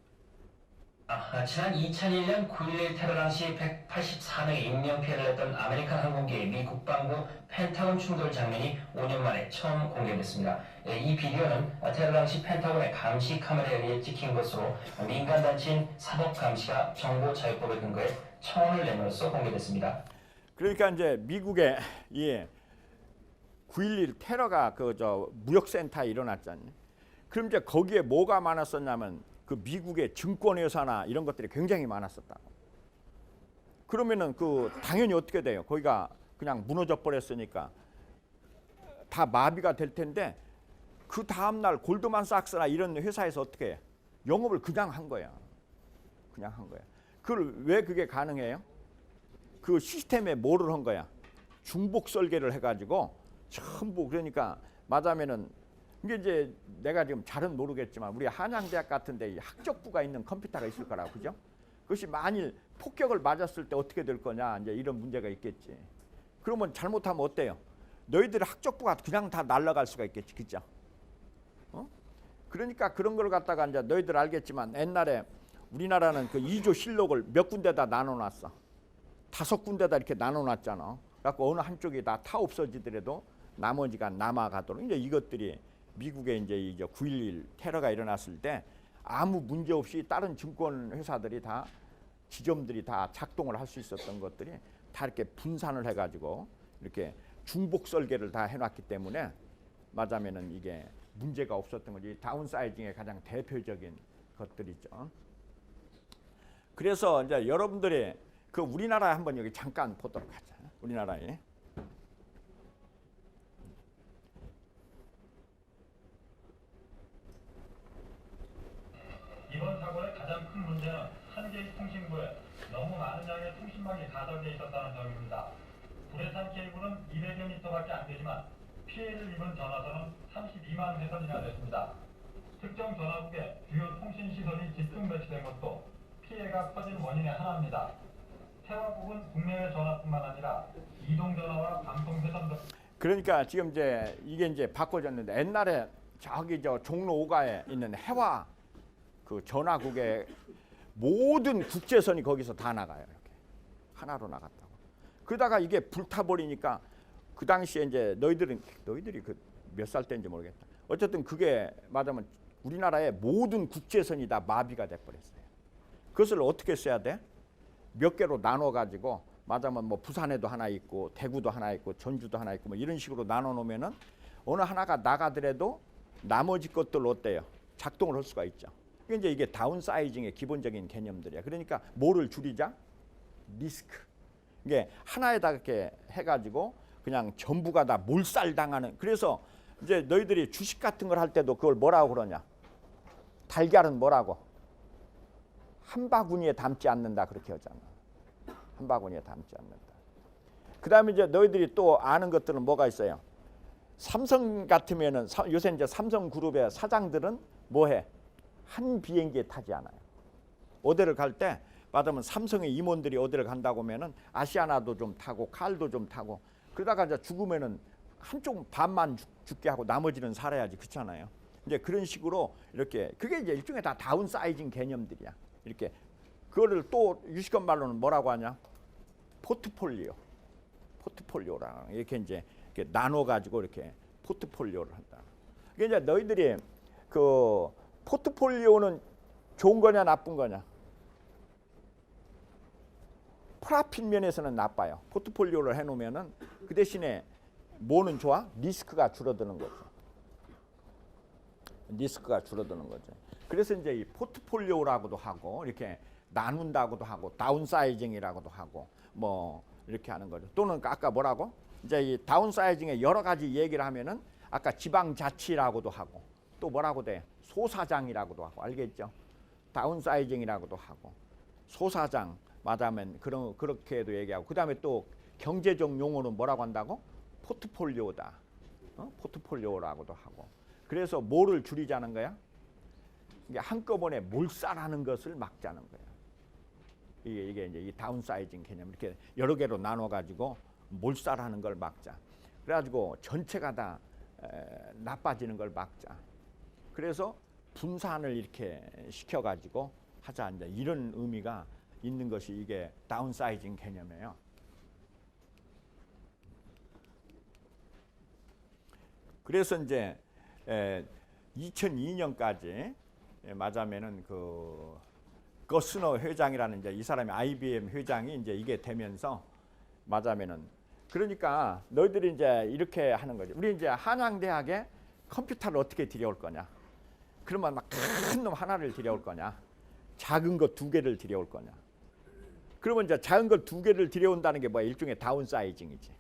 지난 2001년 9.11 테러 당시 184명의 인명피해를 했던 아메리칸 항공기의 미 국방부 펜타곤 충돌 장면이 5년 만에 처음 공개됐습니다. 이 비디오는 테러 당시 펜타곤의 감시 카메라에 의해 찍힌 것으로 민간단체인 사법감시가 정보자유법에 근거해 청원을 냄으로써 공개됐습니다. 그러니까 이제 미국의 9.11 테러가 그 저 무역센터에 일어났잖아요. 그럼 이제 거기에 뭐가 많았었냐면 그 미국의 증권회사나 이런 것들이 굉장히 많았었다고. 그러면은 그 당연히 어떻게 돼요? 거기가 그냥 무너져 버렸으니까 다 마비가 될 텐데 그 다음 날 골드만삭스나 이런 회사에서 어떻게 해? 영업을 그냥 한 거야. 그냥 한 거야. 그걸 왜 그게 가능해요? 그 시스템에 뭐를 한 거야? 중복 설계를 해가지고 전부 그러니까 맞으면은 이게 이제 내가 지금 잘은 모르겠지만 우리 한양대학 같은데 이 학적부가 있는 컴퓨터가 있을 거라고 그죠? 그것이 만일 폭격을 맞았을 때 어떻게 될 거냐 이제 이런 문제가 있겠지. 그러면 잘못하면 어때요? 너희들의 학적부가 그냥 다 날아갈 수가 있겠지, 그죠? 그러니까 그런 걸 갖다가 이제 너희들 알겠지만 옛날에 우리나라는 그 2조 실록을 몇 군데다 나눠놨어. 5군데다 이렇게 나눠놨잖아. 그래갖고 어느 한쪽이 다 없어지더라도 나머지가 남아가도록 이제 이것들이 미국에 이제 9.11 테러가 일어났을 때 아무 문제 없이 다른 증권 회사들이 다 지점들이 다 작동을 할 수 있었던 것들이 다 이렇게 분산을 해가지고 이렇게 중복 설계를 다 해놨기 때문에 맞으면은 이게 문제가 없었던 거지. 다운사이징의 가장 대표적인 것들이죠. 그래서 이제 여러분들이 그 우리나라 한번 여기 잠깐 보도록 하자. 우리나라에 이번 사고의 가장 큰 문제는 한 개의 통신부에 너무 많은 양의 통신망이 가동돼 있었다는 점입니다. 불에 탄 케이블은 200여 미터밖에 안 되지만 피해를 입은 전화선은 32만 회선이나 됐습니다. 특정 전화국에 주요 통신 시설이 집중 배치된 것도 피해가 커진 원인의 하나입니다. 태화국은 국내외 전화뿐만 아니라 이동 전화와 방송 회선 등 그러니까 지금 이제 이게 이제 바꿔졌는데 옛날에 저기 저 종로 5가에 있는 해화 그 전화국의 모든 국제선이 거기서 다 나가요. 이렇게 하나로 나갔다고. 그러다가 이게 불타버리니까 그 당시에 이제 너희들이 그 몇 살 때인지 모르겠다. 어쨌든 그게 맞으면 우리나라의 모든 국제선이 다 마비가 돼버렸어요. 그것을 어떻게 써야 돼? 몇 개로 나눠 가지고 맞으면 뭐 부산에도 하나 있고 대구도 하나 있고 전주도 하나 있고 뭐 이런 식으로 나눠 놓으면은 어느 하나가 나가더라도 나머지 것들 어때요? 작동을 할 수가 있죠. 이게 다운사이징의 기본적인 개념들이야. 그러니까 뭐를 줄이자? 리스크. 이게 하나에다 이렇게 해가지고 그냥 전부가 다 몰살당하는. 그래서 이제 너희들이 주식 같은 걸 할 때도 그걸 뭐라고 그러냐? 달걀은 뭐라고? 한 바구니에 담지 않는다 그렇게 하잖아. 한 바구니에 담지 않는다. 그 다음에 이제 너희들이 또 아는 것들은 뭐가 있어요? 삼성 같으면은 요새 이제 삼성그룹의 사장들은 뭐해? 한 비행기에 타지 않아요. 어디를 갈 때 맞으면 삼성의 임원들이 어디를 간다고 하면은 아시아나도 좀 타고 칼도 좀 타고 그러다가 이제 죽으면은 한쪽 반만 죽게 하고 나머지는 살아야지 그렇잖아요. 이제 그런 식으로 이렇게 그게 이제 일종의 다 다운사이징 개념들이야. 이렇게 그거를 또 유식권 말로는 뭐라고 하냐? 포트폴리오랑 이렇게 이제 이렇게 나눠 가지고 이렇게 포트폴리오를 한다. 이게 이제 너희들이 그 포트폴리오는 좋은 거냐 나쁜 거냐? 프라핏 면에서는 나빠요. 포트폴리오를 해놓으면은 그 대신에 뭐는 좋아? 리스크가 줄어드는 거죠. 리스크가 줄어드는 거죠. 그래서 이제 이 포트폴리오라고도 하고 이렇게 나눈다고도 하고 다운사이징이라고도 하고 뭐 이렇게 하는 거죠. 또는 아까 뭐라고? 이제 이 다운사이징의 여러 가지 얘기를 하면은 아까 지방자치라고도 하고 또 뭐라고 돼? 소사장이라고도 하고 알겠죠? 다운사이징이라고도 하고 소사장 맞으면 그렇게도 얘기하고 그 다음에 또 경제적 용어는 뭐라고 한다고? 포트폴리오다. 포트폴리오라고도 하고 그래서 뭐를 줄이자는 거야? 이게 한꺼번에 몰살하는 것을 막자는 거야. 이게 이제 이 다운사이징 개념 이렇게 여러 개로 나눠 가지고 몰살하는 걸 막자. 그래가지고 전체가 다 나빠지는 걸 막자. 그래서 분산을 이렇게 시켜가지고 하자. 이제 이런 의미가 있는 것이 이게 다운사이징 개념이에요. 그래서 이제 2002년까지 맞으면은 그 거스너 회장이라는 이제 이 사람이 IBM 회장이 이제 이게 되면서 맞으면은 그러니까 너희들이 이제 이렇게 하는 거지. 우리 이제 한양대학에 컴퓨터를 어떻게 들여올 거냐? 그러면 막 큰 놈 하나를 들여올 거냐? 작은 거 2개를 들여올 거냐? 그러면 이제 작은 걸 2개를 들여온다는 게 뭐야? 일종의 다운사이징이지.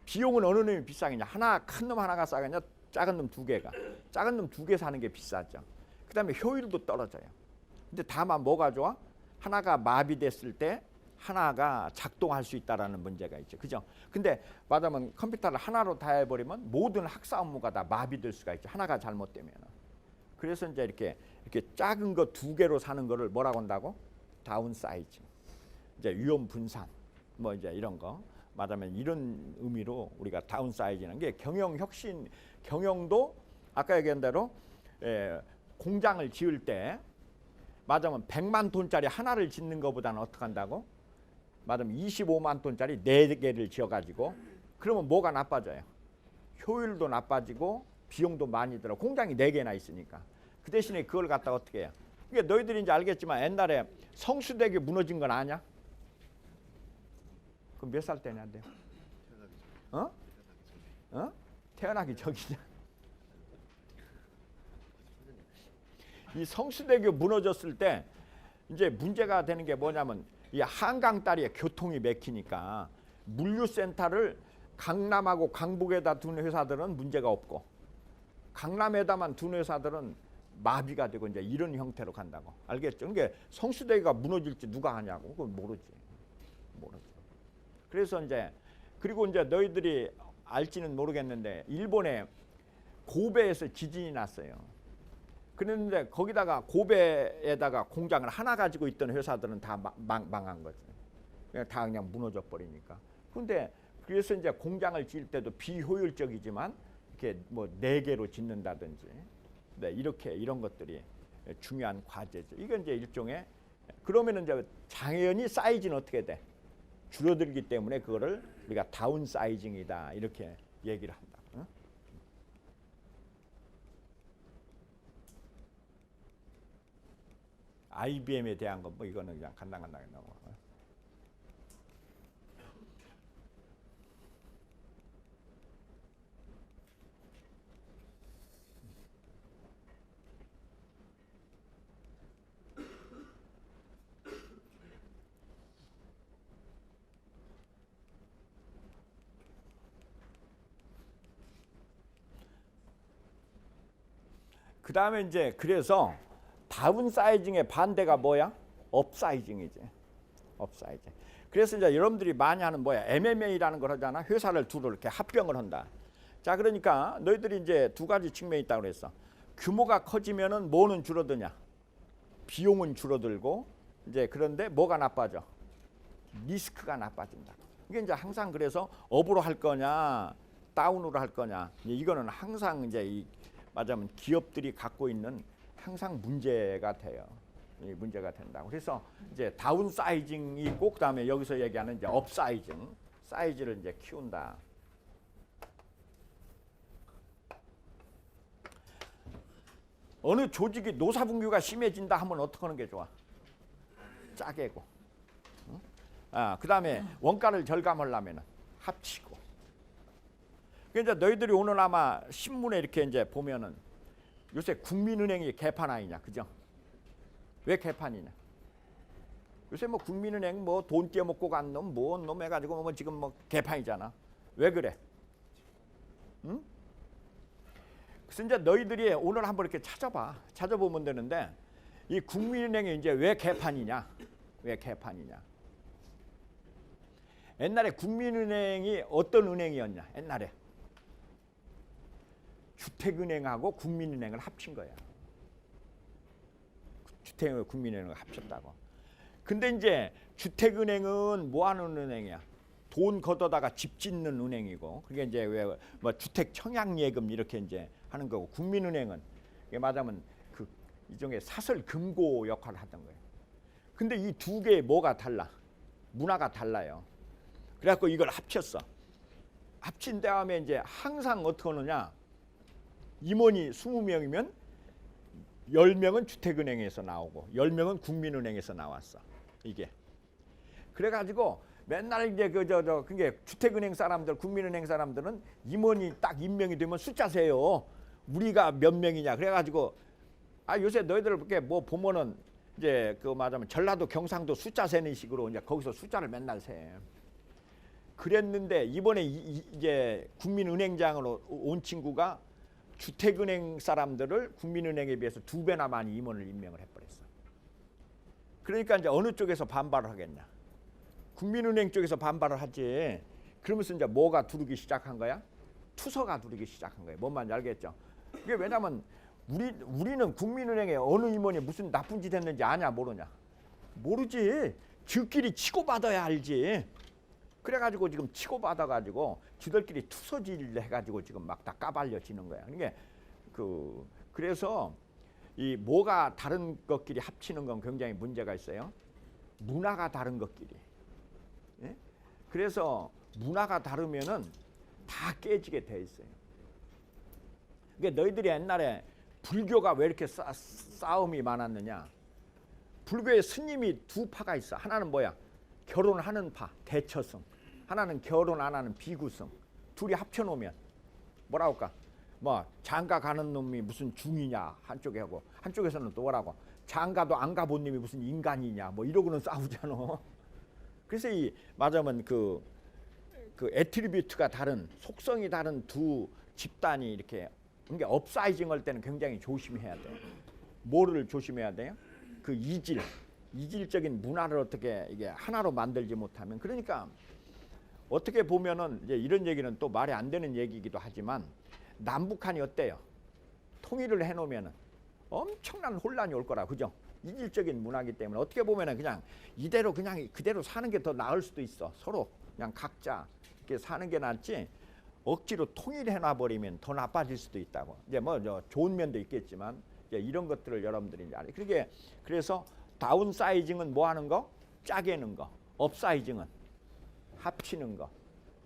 비용은 어느 놈이 비싸겠냐? 큰 놈 하나가 싸겠냐? 작은 놈 2개가. 작은 놈 2개 사는 게 비싸죠. 그 다음에 효율도 떨어져요. 근데 다만 뭐가 좋아? 하나가 마비됐을 때 하나가 작동할 수 있다라는 문제가 있죠. 그죠? 근데 말하자면 컴퓨터를 하나로 다 해버리면 모든 학사 업무가 다 마비될 수가 있죠. 하나가 잘못되면. 그래서 이제 이렇게 작은 거 2개로 사는 거를 뭐라고 한다고? 다운 사이징. 이제 위험 분산. 뭐 이제 이런 거. 말하자면 이런 의미로 우리가 다운 사이징하는 게 경영 혁신, 경영도 아까 얘기한 대로 공장을 지을 때 말하자면 100만 톤짜리 하나를 짓는 것보다는 어떻게 한다고? 말하자면 25만 톤짜리 4개를 지어가지고 그러면 뭐가 나빠져요? 효율도 나빠지고 비용도 많이 들어. 공장이 4개나 있으니까. 그 대신에 그걸 갖다가 어떻게 해요? 이게 너희들이 이제 알겠지만 옛날에 성수대교 무너진 건 아냐? 그럼 몇 살 때냐 돼요? 어? 어? 태어나기 전이냐? 이 성수대교 무너졌을 때 이제 문제가 되는 게 뭐냐면 이 한강 다리에 교통이 막히니까 물류센터를 강남하고 강북에다 두는 회사들은 문제가 없고 강남에다만 두는 회사들은 마비가 되고 이제 이런 형태로 간다고. 알겠죠? 그러니까 성수대교가 무너질지 누가 하냐고. 그건 모르지. 그래서 이제 그리고 이제 너희들이 알지는 모르겠는데 일본에 고베에서 지진이 났어요. 그런데 거기다가 고베에다가 공장을 하나 가지고 있던 회사들은 다 망한 거죠. 다 그냥 무너져 버리니까. 근데 그래서 이제 공장을 지을 때도 비효율적이지만 이렇게 뭐 4개로 짓는다든지 네, 이렇게 이런 것들이 중요한 과제죠. 이건 이제 일종의 그러면은 이제 당연히 사이즈는 어떻게 돼? 줄어들기 때문에 그거를 우리가 다운 사이징이다 이렇게 얘기를 한다. 응? IBM에 대한 건 뭐 이거는 그냥 간단하게 나와. 그 다음에 이제 그래서 다운 사이징의 반대가 뭐야? 업 사이징이지. 업 사이징. 그래서 이제 여러분들이 많이 하는 뭐야? MMA라는 걸 하잖아. 회사를 두루 이렇게 합병을 한다. 자, 그러니까 너희들이 이제 2가지 측면이 있다고 그랬어. 규모가 커지면은 뭐는 줄어드냐? 비용은 줄어들고 이제 그런데 뭐가 나빠져? 리스크가 나빠진다. 이게 이제 항상 그래서 업으로 할 거냐, 다운으로 할 거냐. 이거는 항상 이제 이 말하자면 기업들이 갖고 있는 항상 문제가 돼요. 문제가 된다고. 그래서 이제 다운 사이징이 있고 그다음에 여기서 얘기하는 이제 업 사이징, 사이즈를 이제 키운다. 어느 조직이 노사분규가 심해진다 하면 어떻게 하는 게 좋아? 짜개고. 응? 그다음에 원가를 절감하려면 합치고. 그러니까 너희들이 오늘 아마 신문에 이렇게 이제 보면은 요새 국민은행이 개판 아니냐, 그죠? 왜 개판이냐? 요새 뭐 국민은행 뭐 돈 떼먹고 간 놈, 뭔 놈 해가지고 뭐 지금 뭐 개판이잖아. 왜 그래? 응? 그래서 이제 너희들이 오늘 한번 이렇게 찾아보면 되는데 이 국민은행이 이제 왜 개판이냐? 왜 개판이냐? 옛날에 국민은행이 어떤 은행이었냐? 옛날에 주택은행하고 국민은행을 합친 거야. 주택은행, 국민은행을 합쳤다고. 근데 이제 주택은행은 뭐 하는 은행이야? 돈 걷어다가 집 짓는 은행이고, 그게 이제 왜 뭐 주택 청약예금 이렇게 이제 하는 거고, 국민은행은 이게 말하자면 그 일종의 사설 금고 역할을 하던 거예요. 근데 이 2개의 뭐가 달라? 문화가 달라요. 그래갖고 이걸 합쳤어. 합친 다음에 이제 항상 어떻게 하느냐? 임원이 20명이면 10명은 주택은행에서 나오고 10명은 국민은행에서 나왔어. 이게. 그래가지고 맨날 이제 그게 주택은행 사람들, 국민은행 사람들은 임원이 딱 임명이 되면 숫자 세요. 우리가 몇 명이냐. 그래가지고 요새 너희들 이렇게 뭐 보면은 이제 그 말하자면 전라도, 경상도 숫자 세는 식으로 이제 거기서 숫자를 맨날 세. 그랬는데 이번에 이제 국민은행장으로 온 친구가 주택은행 사람들을 국민은행에 비해서 2배나 많이 임원을 임명을 해버렸어. 그러니까 이제 어느 쪽에서 반발을 하겠냐? 국민은행 쪽에서 반발을 하지. 그러면서 이제 뭐가 두르기 시작한 거야? 투서가 두르기 시작한 거예요. 뭔 말인지 알겠죠? 이게 왜냐면 우리는 국민은행에 어느 임원이 무슨 나쁜 짓 했는지 아냐 모르냐? 모르지. 지들끼리 치고받아야 알지. 그래가지고 지금 치고받아가지고 지들끼리 투서질 해가지고 지금 막 다 까발려지는 거야. 그러니까 그래서 이 뭐가 다른 것끼리 합치는 건 굉장히 문제가 있어요. 문화가 다른 것끼리. 예? 그래서 문화가 다르면은 다 깨지게 돼 있어요. 그러니까 너희들이 옛날에 불교가 왜 이렇게 싸움이 많았느냐? 불교의 스님이 두 파가 있어. 하나는 뭐야? 결혼하는 파, 대처성. 하나는 결혼 안 하는 비구성. 둘이 합쳐놓으면 뭐라고 할까? 뭐 장가 가는 놈이 무슨 중이냐 한쪽에 하고 한쪽에서는 또 뭐라고? 장가도 안 가본 놈이 무슨 인간이냐 뭐 이러고는 싸우잖아. 그래서 이 맞으면 그 애트리뷰트가 다른 속성이 다른 두 집단이 이렇게 그러니까 업사이징 할 때는 굉장히 조심해야 돼. 뭐를 조심해야 돼요? 그 이질적인 문화를 어떻게 이게 하나로 만들지 못하면 그러니까 어떻게 보면은 이제 이런 얘기는 또 말이 안 되는 얘기이기도 하지만 남북한이 어때요? 통일을 해놓으면은 엄청난 혼란이 올 거라 그죠? 이질적인 문화이기 때문에 어떻게 보면은 그냥 이대로 그냥 그대로 사는 게 더 나을 수도 있어. 서로 그냥 각자 이렇게 사는 게 낫지 억지로 통일해놔 버리면 더 나빠질 수도 있다고. 이제 뭐 좋은 면도 있겠지만 이제 이런 것들을 여러분들이 이제 알아요. 그래서 다운사이징은 뭐 하는 거? 짜개는 거. 업사이징은 합치는 거.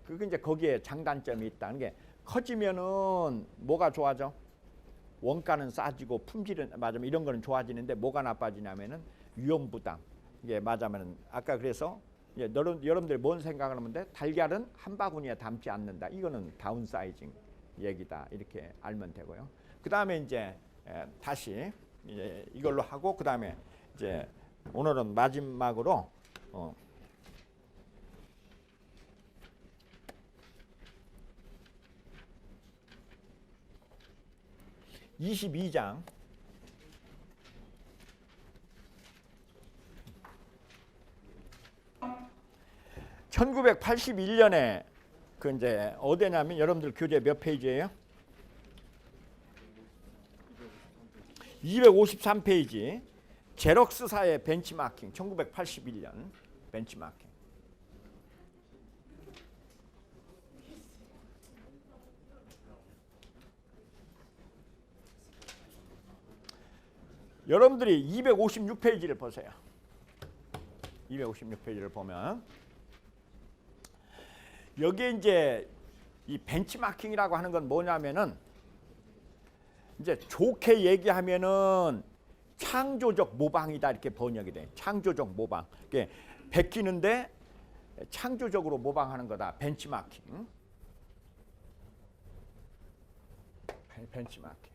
그게 이제 거기에 장단점이 있다는 게 커지면은 뭐가 좋아져? 원가는 싸지고 품질은 맞으면 이런 거는 좋아지는데 뭐가 나빠지냐면은 위험 부담. 이게 맞으면은 아까 그래서 이제 여러분들이 뭔 생각을 하면 돼? 달걀은 한 바구니에 담지 않는다. 이거는 다운사이징 얘기다. 이렇게 알면 되고요. 그 다음에 이제 다시 이제 이걸로 하고 그 다음에 이제 오늘은 마지막으로 22장 1981년에 그 이제 어디냐면 여러분들 교재 몇 페이지예요? 253페이지. 제럭스사의 벤치마킹 1981년 벤치마킹. 여러분들이 256페이지를 보세요. 256페이지를 보면 여기에 이제 이 벤치마킹이라고 하는 건 뭐냐면은 이제 좋게 얘기하면은 창조적 모방이다 이렇게 번역이 돼. 창조적 모방. 이게 베끼는데 창조적으로 모방하는 거다. 벤치마킹. 벤치마킹.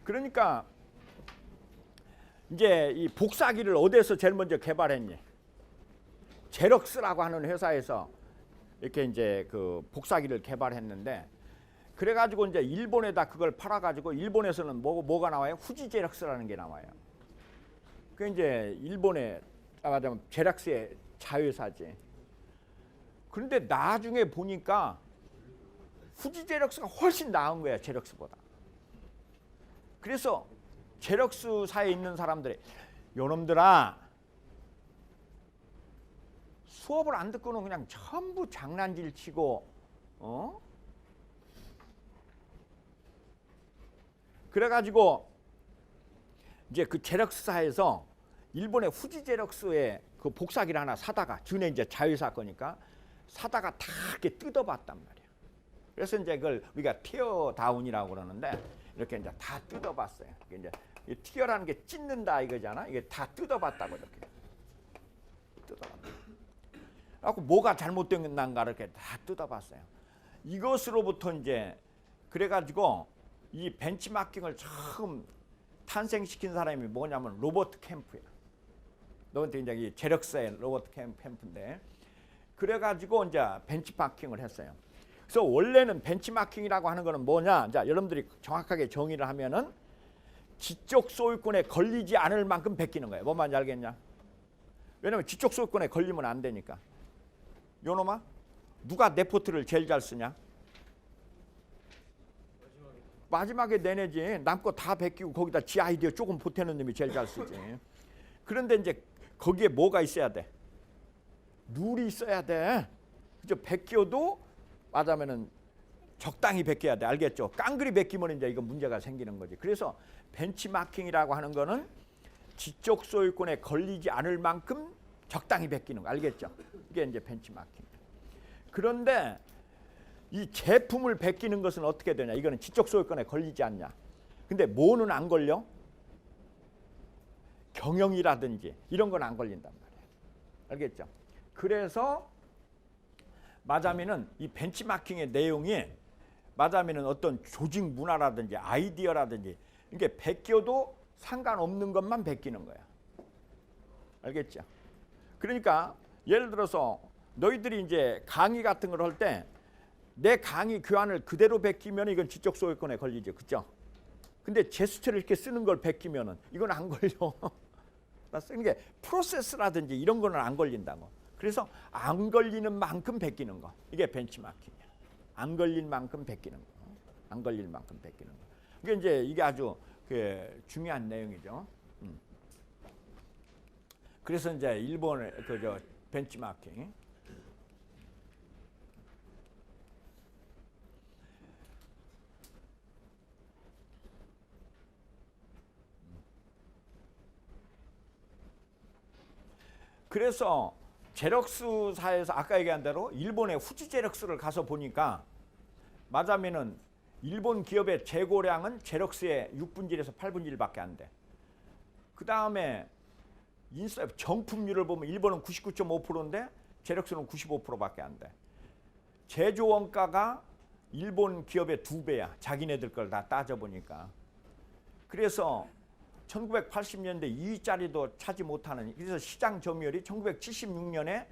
그러니까 이제 이 복사기를 어디에서 제일 먼저 개발했니? 제럭스라고 하는 회사에서 이렇게 이제 그 복사기를 개발했는데 그래가지고 이제 일본에다 그걸 팔아가지고 일본에서는 뭐가 나와요? 후지 제럭스라는 게 나와요. 그 이제 일본의 말하자면 제럭스의 자회사지. 그런데 나중에 보니까 후지 제럭스가 훨씬 나은 거야 제럭스보다. 그래서 제럭스사에 있는 사람들이 요놈들아 수업을 안 듣고는 그냥 전부 장난질 치고 그래가지고 이제 그 제럭스사에서 일본의 후지 제럭스의 그 복사기를 하나 사다가 전에 이제 자회사 거니까 사다가 다 이렇게 뜯어봤단 말이야. 그래서 이제 그걸 우리가 티어 다운이라고 그러는데 이렇게 이제 다 뜯어봤어요. 이제 이 티어라는 게 찢는다 이거잖아. 이게 다 뜯어봤다고 이렇게 뜯어봤다. 그래갖고 뭐가 잘못됐는가 이렇게 다 뜯어봤어요. 이것으로부터 이제 그래가지고 이 벤치마킹을 처음 탄생시킨 사람이 뭐냐면 로버트 캠프야. 너한테 이제 이 제럭스의 로버트 캠프인데 그래가지고 이제 벤치마킹을 했어요. 그래서 원래는 벤치마킹이라고 하는 거는 뭐냐? 자, 여러분들이 정확하게 정의를 하면은 지적 소유권에 걸리지 않을 만큼 베끼는 거예요. 뭔 말인지 알겠냐? 왜냐면 지적 소유권에 걸리면 안 되니까. 요놈아, 누가 네포트를 제일 잘 쓰냐? 마지막에 내내지. 남거 다 베끼고 거기다 지 아이디어 조금 보태는 놈이 제일 잘 쓰지. 그런데 이제 거기에 뭐가 있어야 돼? 룰이 있어야 돼. 그죠? 베껴도 맞으면은 적당히 베껴야 돼. 알겠죠? 깡그리 베끼면 이제 이거 문제가 생기는 거지. 그래서 벤치마킹이라고 하는 거는 지적 소유권에 걸리지 않을 만큼 적당히 베끼는 거. 알겠죠? 이게 이제 벤치마킹. 그런데 이 제품을 베끼는 것은 어떻게 되냐? 이거는 지적 소유권에 걸리지 않냐? 근데 뭐는 안 걸려? 경영이라든지 이런 건 안 걸린단 말이에요. 알겠죠? 그래서 마자미는 이 벤치마킹의 내용이 마자미는 어떤 조직 문화라든지 아이디어라든지 이게 베껴도 상관없는 것만 베끼는 거야. 알겠죠? 그러니까 예를 들어서 너희들이 이제 강의 같은 걸 할 때 내 강의 교환을 그대로 베끼면 이건 지적 소유권에 걸리죠. 그죠? 근데 제스처를 이렇게 쓰는 걸 베끼면은 이건 안 걸려. 그러니까 프로세스라든지 이런 거는 안 걸린다고. 그래서 안 걸리는 만큼 베끼는 거. 이게 벤치마킹이야. 안 걸릴 만큼 베끼는 거. 안 걸릴 만큼 베끼는 거. 이게 이제 이게 아주 중요한 내용이죠. 그래서 이제 일본의 그저 벤치마킹. 그래서 제럭스사에서 아까 얘기한 대로 일본의 후지 제럭스를 가서 보니까 마자미는 일본 기업의 재고량은 제럭스의 6분의 1에서 8분의 1밖에 안 돼. 그 다음에 정품률을 보면 일본은 99.5%인데 제럭스는 95%밖에 안 돼. 제조 원가가 일본 기업의 2배야. 자기네들 걸 다 따져보니까. 그래서 1980년대 2위짜리도 차지 못하는, 그래서 시장 점유율이 1976년에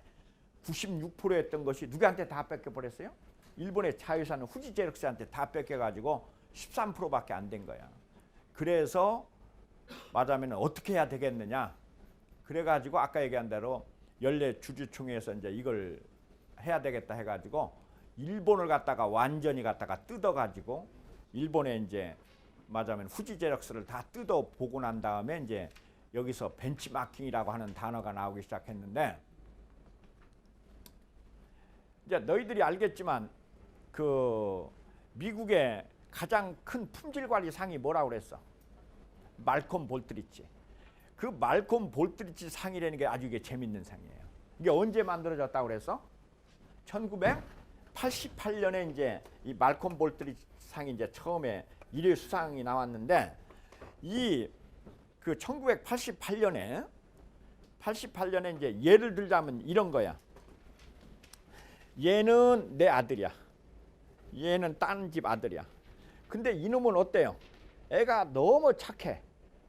96%였던 것이 누구한테 다 뺏겨버렸어요? 일본의 자회사는 후지 제럭스한테 다 뺏겨가지고 13%밖에 안 된 거야. 그래서 말하자면 어떻게 해야 되겠느냐? 그래가지고 아까 얘기한 대로 연례 주주총회에서 이제 이걸 해야 되겠다 해가지고 일본을 갖다가 완전히 갖다가 뜯어가지고 일본에 이제 말하자면 후지 제럭스를 다 뜯어 보고 난 다음에 이제 여기서 벤치마킹이라고 하는 단어가 나오기 시작했는데, 이제 너희들이 알겠지만 그 미국의 가장 큰 품질 관리 상이 뭐라고 그랬어? 말콤 볼트리지. 그 말콤 볼트리지 상이라는 게 아주 이게 재밌는 상이에요. 이게 언제 만들어졌다고 그랬어? 1988년에 이제 이 말콤 볼트리지 상이 이제 처음에 1회 수상이 나왔는데, 이 그 1988년에 이제 예를 들자면 이런 거야. 얘는 내 아들이야. 얘는 딴 집 아들이야. 근데 이놈은 어때요? 애가 너무 착해.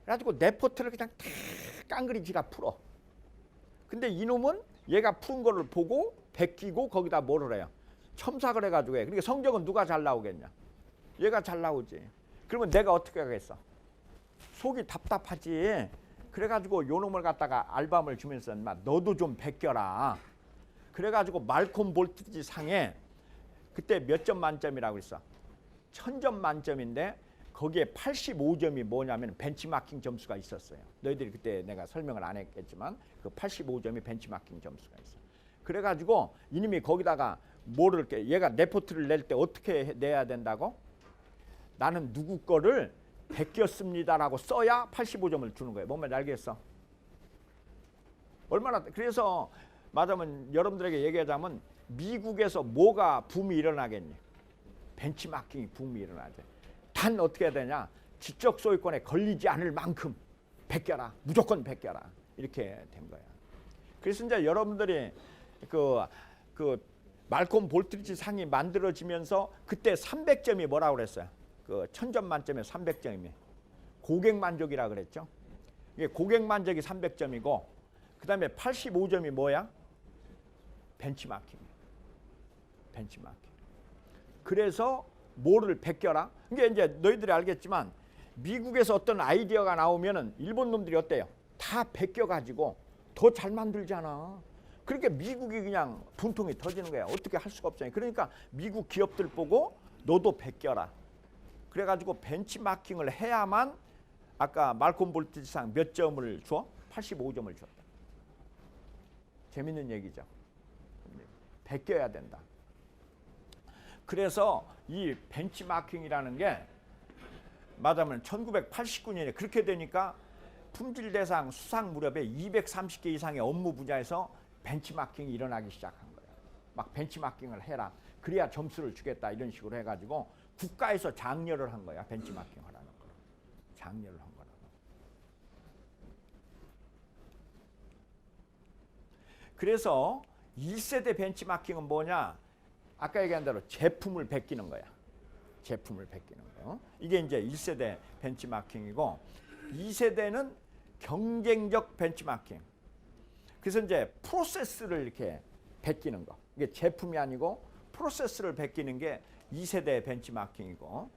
그래가지고 네포트를 그냥 탁 깡그리 지가 풀어. 근데 이놈은 얘가 푸른 거를 보고 베끼고 거기다 뭐를 해요? 첨삭을 해가지고 해. 그러니까 성적은 누가 잘 나오겠냐? 얘가 잘 나오지. 그러면 내가 어떻게 하겠어? 속이 답답하지. 그래가지고 요놈을 갖다가 알밤을 주면서 너도 좀 베껴라. 그래가지고 말콤 볼트리지 상에 그때 몇 점 만점이라고 했어? 1000점 만점인데 거기에 85점이 뭐냐면 벤치마킹 점수가 있었어요. 너희들이 그때 내가 설명을 안 했겠지만 그 85점이 벤치마킹 점수가 있어. 그래가지고 이놈이 거기다가 뭐를 이렇게 얘가 레포트를 낼 때 어떻게 내야 된다고? 나는 누구 거를 베꼈습니다라고 써야 85점을 주는 거예요. 뭔 말인지 알겠어? 얼마나, 그래서 말하자면 여러분들에게 얘기하자면 미국에서 뭐가 붐이 일어나겠니? 벤치마킹이 붐이 일어나죠. 단 어떻게 해야 되냐? 지적 소유권에 걸리지 않을 만큼 베껴라. 무조건 베껴라. 이렇게 된 거야. 그래서 이제 여러분들이 그 말콤 볼트리지 상이 만들어지면서 그때 300점이 뭐라고 그랬어요? 그 1000점 만점에 300점이 고객 만족이라 그랬죠. 이게 고객 만족이 300점이고 그다음에 85점이 뭐야? 벤치마킹. 벤치마킹. 그래서 뭐를 베껴라? 이게 이제 너희들이 알겠지만 미국에서 어떤 아이디어가 나오면은 일본 놈들이 어때요? 다 베껴가지고 더 잘 만들잖아. 그러니까 미국이 그냥 분통이 터지는 거야. 어떻게 할 수가 없잖아요. 그러니까 미국 기업들 보고 너도 베껴라. 그래가지고 벤치마킹을 해야만 아까 말콤 볼티지상 몇 점을 줘? 85점을 줬다. 재밌는 얘기죠. 베껴야 된다. 그래서 이 벤치마킹이라는 게 말하자면 1989년에 그렇게 되니까 품질 대상 수상 무렵에 230개 이상의 업무 분야에서 벤치마킹이 일어나기 시작한 거예요. 막 벤치마킹을 해라. 그래야 점수를 주겠다. 이런 식으로 해가지고 국가에서 장려를 한 거야. 벤치마킹 하라는 거. 장려를 한 거라고. 그래서 1세대 벤치마킹은 뭐냐? 아까 얘기한 대로 제품을 베끼는 거야. 제품을 베끼는 거. 이게 이제 1세대 벤치마킹이고 2세대는 경쟁적 벤치마킹. 그래서 이제 프로세스를 이렇게 베끼는 거. 이게 제품이 아니고 프로세스를 베끼는 게 2세대 벤치마킹이고.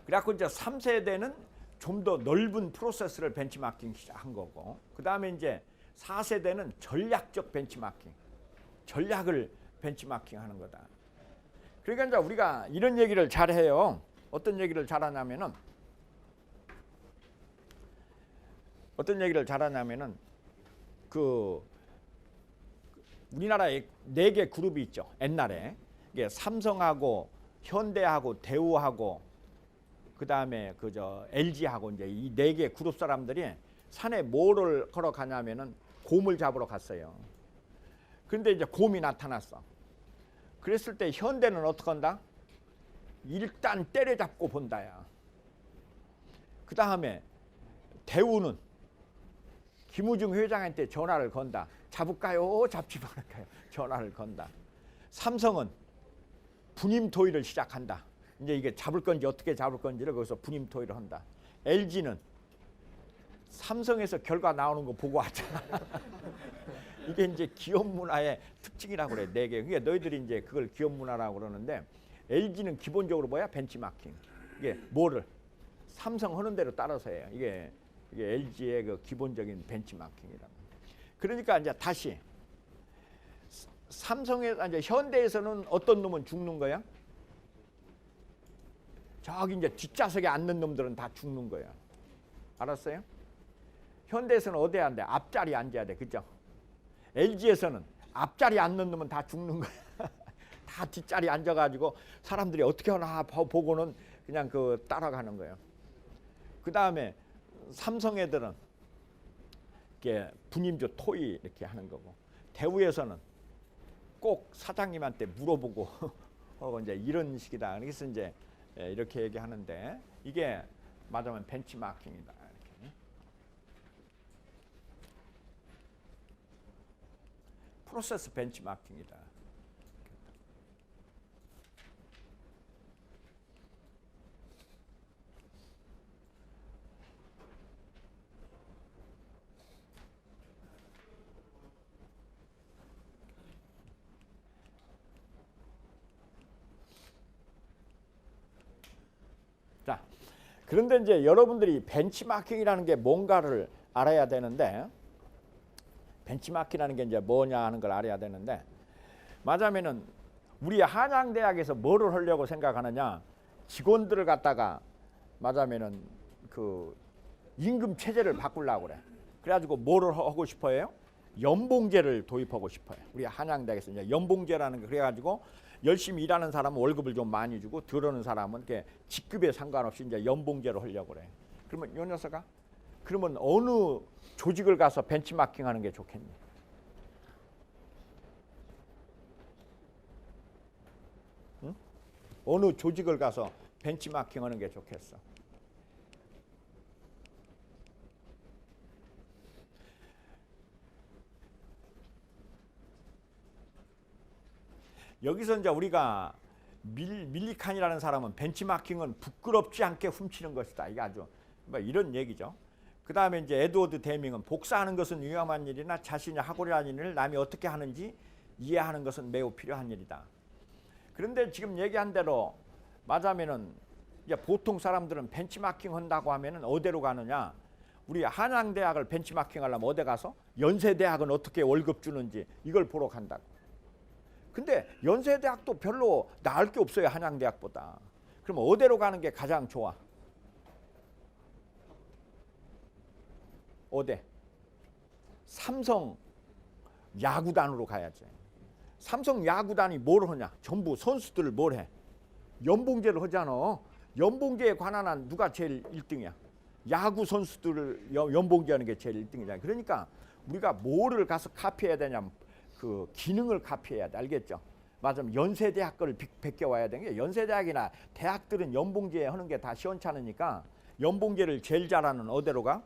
그래갖고 이제 3세대는 좀 더 넓은 프로세스를 벤치마킹 한 거고. 그다음에 이제 4세대는 전략적 벤치마킹. 전략을 벤치마킹 하는 거다. 그러니까 이제 우리가 이런 얘기를 잘 해요. 어떤 얘기를 잘하냐면은 그 우리나라에 4개 그룹이 있죠. 옛날에 이게 삼성하고 현대하고 대우하고 그다음에 그저 LG하고 이제 이 4개 그룹 사람들이 산에 뭐를 걸어 가냐면은 곰을 잡으러 갔어요. 그런데 이제 곰이 나타났어. 그랬을 때 현대는 어떻게 한다? 일단 때려잡고 본다야. 그 다음에 대우는 김우중 회장한테 전화를 건다. 잡을까요? 잡지 말을까요? 전화를 건다. 삼성은 분임 토의를 시작한다. 이제 이게 잡을 건지 어떻게 잡을 건지를 거기서 분임 토의를 한다. LG는 삼성에서 결과 나오는 거 보고 하자. 이게 이제 기업 문화의 특징이라고 그래. 4개. 그게 너희들이 이제 그걸 기업 문화라고 그러는데 LG는 기본적으로 뭐야? 벤치마킹. 이게 뭐를 삼성 하는 대로 따라서 해요. 이게 LG의 그 기본적인 벤치마킹이라고. 그러니까 이제 다시 이제 현대에서는 어떤 놈은 죽는 거야? 저기 이제 뒷좌석에 앉는 놈들은 다 죽는 거야. 알았어요? 현대에서는 어디에 앉아? 앞자리에 앉아야 돼. 그죠? LG에서는 앞자리에 앉는 놈은 다 죽는 거야. 다 뒷자리에 앉아가지고 사람들이 어떻게 하나 보고는 그냥 그 따라가는 거예요. 그 다음에 삼성 애들은 이렇게 분임조 토의 이렇게 하는 거고, 대우에서는 꼭 사장님한테 물어보고 이제 이런 식이다. 그래서 이제 이렇게 얘기하는데 이게 말하자면 벤치마킹이다. 이렇게. 프로세스 벤치마킹이다. 자, 그런데 이제 여러분들이 벤치마킹이라는 게 뭔가를 알아야 되는데, 벤치마킹이라는 게 이제 뭐냐 하는 걸 알아야 되는데, 맞으면은 우리 한양대학에서 뭐를 하려고 생각하느냐? 직원들을 갖다가 맞으면은 그 임금 체제를 바꾸려고 그래. 그래가지고 뭐를 하고 싶어요? 연봉제를 도입하고 싶어요. 우리 한양대학에서 이제 연봉제라는 게 그래가지고 열심히 일하는 사람은 월급을 좀 많이 주고 들어오는 사람은 이렇게 직급에 상관없이 이제 연봉제로 하려고 그래. 그러면 요 녀석아, 그러면 어느 조직을 가서 벤치마킹하는 게 좋겠니? 응? 어느 조직을 가서 벤치마킹하는 게 좋겠어? 여기서 이제 우리가 밀리칸이라는 사람은 벤치마킹은 부끄럽지 않게 훔치는 것이다. 이게 아주 뭐 이런 얘기죠. 그 다음에 이제 에드워드 데밍은 복사하는 것은 위험한 일이나 자신이 하고자 하는 일을 남이 어떻게 하는지 이해하는 것은 매우 필요한 일이다. 그런데 지금 얘기한 대로 맞으면은 이제 보통 사람들은 벤치마킹 한다고 하면은 어디로 가느냐? 우리 한양대학을 벤치마킹 하려면 어디 가서 연세대학은 어떻게 월급 주는지 이걸 보러 간다고. 근데 연세대학도 별로 나을 게 없어요, 한양대학보다. 그럼 어디로 가는 게 가장 좋아? 어디? 삼성 야구단으로 가야지. 삼성 야구단이 뭘 하냐? 전부 선수들을 뭘 해? 연봉제를 하잖아. 연봉제에 관한 한 누가 제일 1등이야? 야구 선수들을 연봉제하는 게 제일 1등이잖아. 그러니까 우리가 뭐를 가서 카피해야 되냐면 그 기능을 카피해야 돼. 알겠죠? 맞으면 연세대학 거를 베껴와야 되는 게, 연세대학이나 대학들은 연봉제 하는 게 다 시원찮으니까 연봉제를 제일 잘하는 어디로 가?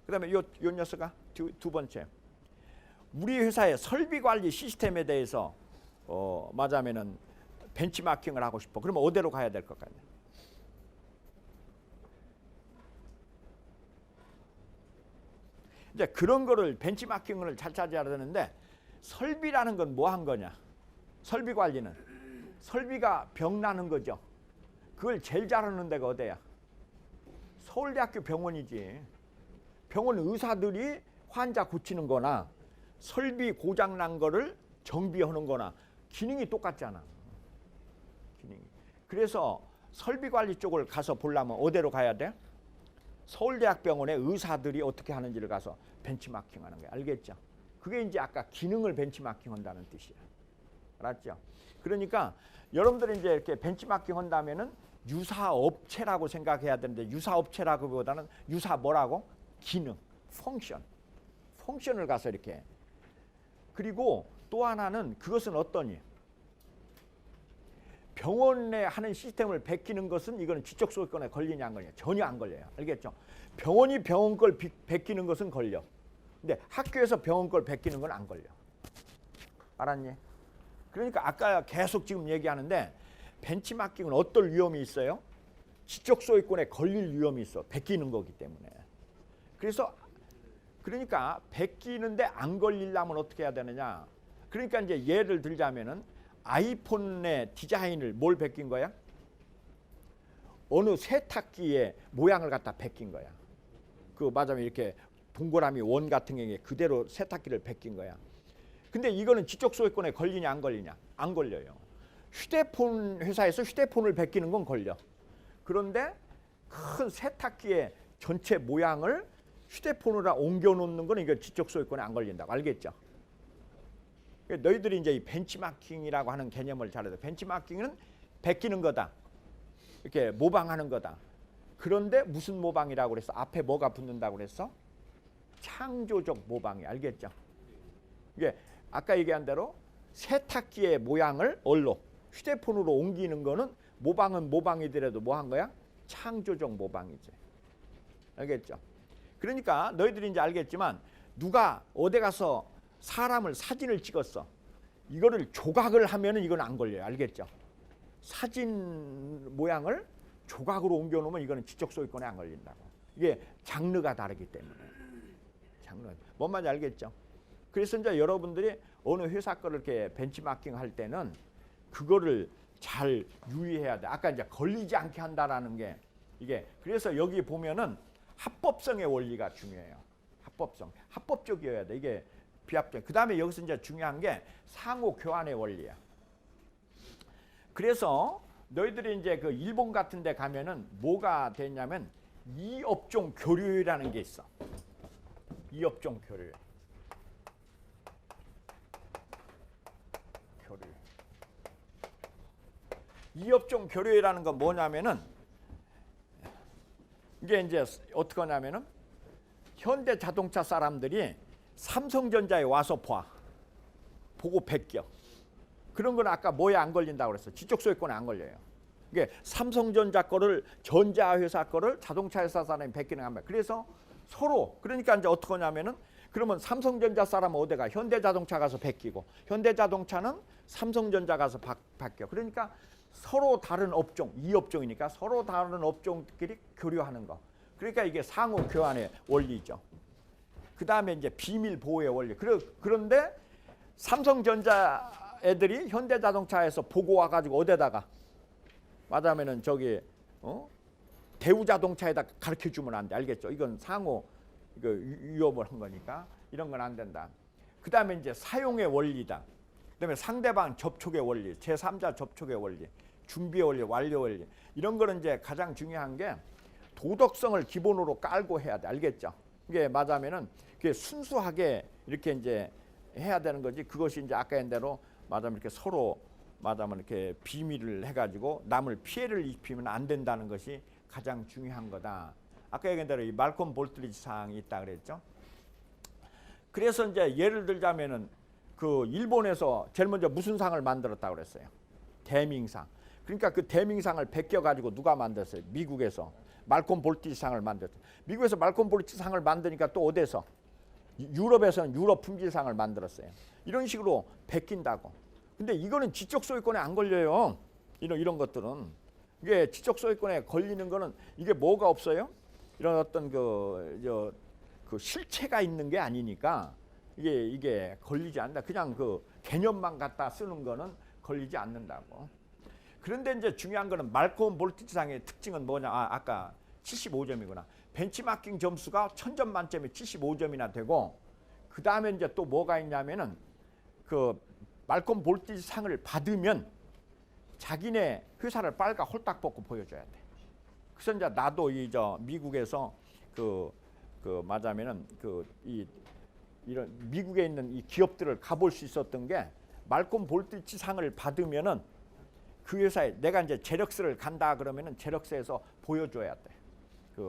그 다음에 요 녀석아 두 번째, 우리 회사의 설비관리 시스템에 대해서 맞으면은 벤치마킹을 하고 싶어. 그러면 어디로 가야 될 것 같냐? 이제 그런 거를 벤치마킹을 잘 찾아야 되는데, 설비라는 건 뭐 한 거냐? 설비 관리는 설비가 병 나는 거죠. 그걸 제일 잘하는 데가 어디야? 서울대학교 병원이지. 병원 의사들이 환자 고치는 거나 설비 고장 난 거를 정비하는 거나 기능이 똑같잖아. 기능이. 그래서 설비 관리 쪽을 가서 보려면 어디로 가야 돼? 서울대학병원의 의사들이 어떻게 하는지를 가서 벤치마킹 하는 거야. 알겠죠? 그게 이제 아까 기능을 벤치마킹 한다는 뜻이야. 알았죠? 그러니까 여러분들이 이제 이렇게 벤치마킹 한다면은 유사업체라고 생각해야 되는데, 유사업체라기보다는 유사 뭐라고? 기능, 펑션을 가서 이렇게. 그리고 또 하나는 그것은 어떠니? 병원에 하는 시스템을 베끼는 것은 이거는 지적 소유권에 걸리냐 안 걸리냐? 전혀 안 걸려요. 알겠죠? 병원이 병원 걸 베끼는 것은 걸려. 근데 학교에서 병원 걸 베끼는 건 안 걸려. 알았니? 그러니까 아까 계속 지금 얘기하는데, 벤치마킹은 어떨 위험이 있어요? 지적 소유권에 걸릴 위험이 있어. 베끼는 거기 때문에. 그래서 그러니까 베끼는데 안 걸리려면 어떻게 해야 되느냐? 그러니까 이제 예를 들자면은 아이폰의 디자인을 뭘 베낀 거야? 어느 세탁기의 모양을 갖다 베낀 거야. 그 맞으면 이렇게 동그라미 원 같은 게 그대로 세탁기를 베낀 거야. 근데 이거는 지적 소유권에 걸리냐 안 걸리냐? 안 걸려요. 휴대폰 회사에서 휴대폰을 베끼는 건 걸려. 그런데 큰 세탁기의 전체 모양을 휴대폰으로 옮겨 놓는 건 이거 지적 소유권에 안 걸린다고. 알겠죠? 너희들이 이제 이 벤치마킹이라고 하는 개념을 잘 알아야 돼. 벤치마킹은 베끼는 거다. 이렇게 모방하는 거다. 그런데 무슨 모방이라고 그랬어? 앞에 뭐가 붙는다고 그랬어? 창조적 모방이. 알겠죠? 이게 아까 얘기한 대로 세탁기의 모양을 얼로 휴대폰으로 옮기는 거는 모방은 모방이더라도 뭐 한 거야? 창조적 모방이지. 알겠죠? 그러니까 너희들이 이제 알겠지만, 누가 어디 가서 사람을 사진을 찍었어. 이거를 조각을 하면은 이건 안 걸려요. 알겠죠? 사진 모양을 조각으로 옮겨 놓으면 이거는 지적 소유권에 안 걸린다고. 이게 장르가 다르기 때문에. 장르가. 뭔 말인지 알겠죠? 그래서 이제 여러분들이 어느 회사 거를 이렇게 벤치마킹 할 때는 그거를 잘 유의해야 돼. 아까 이제 걸리지 않게 한다라는 게 이게, 그래서 여기 보면은 합법성의 원리가 중요해요. 합법성. 합법적이어야 돼. 이게 비합적. 그다음에 여기서 이제 중요한 게 상호 교환의 원리야. 그래서 너희들이 이제 그 일본 같은 데 가면은 뭐가 됐냐면 이업종 교류라는 게 있어. 이업종 교류. 이업종 교류라는 건 뭐냐면은, 이게 이제 어떻게 하냐면은 현대 자동차 사람들이 삼성전자에 와서 보고 베껴. 그런 건 아까 뭐에 안 걸린다고 그랬어? 지적 소유권에 안 걸려요. 이게 삼성전자 거를, 전자회사 거를 자동차 회사 사람이 베끼는 거야. 그래서 서로, 그러니까 이제 어떻게 하냐면은, 그러면 삼성전자 사람은 어디가? 현대자동차 가서 베끼고, 현대자동차는 삼성전자 가서 바뀌어. 그러니까 서로 다른 업종, 이업종이니까 서로 다른 업종끼리 교류하는 거. 그러니까 이게 상호 교환의 원리죠. 그 다음에 이제 비밀 보호의 원리. 그런데 삼성전자 애들이 현대자동차에서 보고 와가지고 어디다가 맞으면은 저기 대우자동차에다 가르쳐 주면 안 돼. 알겠죠? 이건 상호 이거 위협을 한 거니까 이런 건 안 된다. 그다음에 이제 사용의 원리다. 그다음에 상대방 접촉의 원리, 제3자 접촉의 원리, 준비의 원리, 완료 원리 이런 거는 이제 가장 중요한 게 도덕성을 기본으로 깔고 해야 돼. 알겠죠? 이게 맞으면은 그게 순수하게 이렇게 이제 해야 되는 거지. 그것이 이제 아까 한 대로 맞으면 이렇게 서로 맞으면 이렇게 비밀을 해가지고 남을 피해를 입히면 안 된다는 것이 가장 중요한 거다. 아까 얘기한 대로 이 말콤 볼트리지 사항이 있다 그랬죠. 그래서 이제 예를 들자면은 그 일본에서 제일 먼저 무슨 상을 만들었다고 그랬어요? 대밍상. 그러니까 그 대밍상을 베껴 가지고 누가 만들었어요? 미국에서 말콤 볼트리지 상을 만들었어요. 미국에서 말콤 볼트리지 상을 만드니까 또 어디서? 유럽에서는 유럽 품질상을 만들었어요. 이런 식으로 베낀다고. 근데 이거는 지적 소유권에 안 걸려요. 이런 것들은 이게 지적 소유권에 걸리는 거는 이게 뭐가 없어요? 이런 어떤 그 실체가 있는 게 아니니까 이게 걸리지 않는다. 그냥 그 개념만 갖다 쓰는 거는 걸리지 않는다고. 그런데 이제 중요한 거는 말콤 볼트리지상의 특징은 뭐냐? 아까 75점이구나. 벤치마킹 점수가 1000점 만점에 75점이나 되고 그 다음에 이제 또 뭐가 있냐면은 그 말콤 볼트리지 상을 받으면 자기네 회사를 빨가 홀딱 벗고 보여줘야 돼. 그래서 이제 나도 미국에서 맞아면은 이런 미국에 있는 이 기업들을 가볼 수 있었던 게 말콤 볼트리지 상을 받으면은 그 회사에 내가 이제 제력스를 간다 그러면은 제력스에서 보여줘야 돼.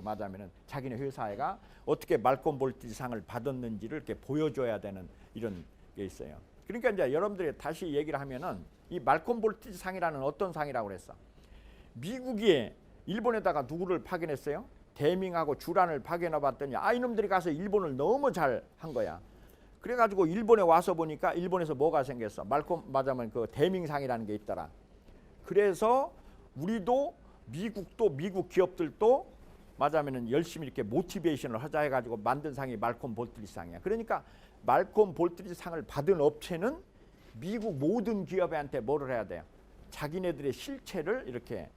맞아면은 자기네 회사가 어떻게 말콤 볼트리지 상을 받았는지를 이렇게 보여줘야 되는 이런 게 있어요. 그러니까 이제 여러분들이 다시 얘기를 하면은 이 말콤 볼트리지 상이라는 어떤 상이라고 그랬어? 미국이 일본에다가 누구를 파견했어요? 대밍하고 주란을 파견해 봤더니 이놈들이 가서 일본을 너무 잘 한 거야. 그래가지고 일본에 와서 보니까 일본에서 뭐가 생겼어? 말콤 맞으면 그 대밍상이라는 게 있더라. 그래서 우리도 미국도 미국 기업들도 맞으면은 열심히 이렇게 모티베이션을 하자 해가지고 만든 상이 말콤 볼트리지 상이야. 그러니까 말콤 볼트리지 상을 받은 업체는 미국 모든 기업한테 뭐를 해야 돼요? 자기네들의 실체를 이렇게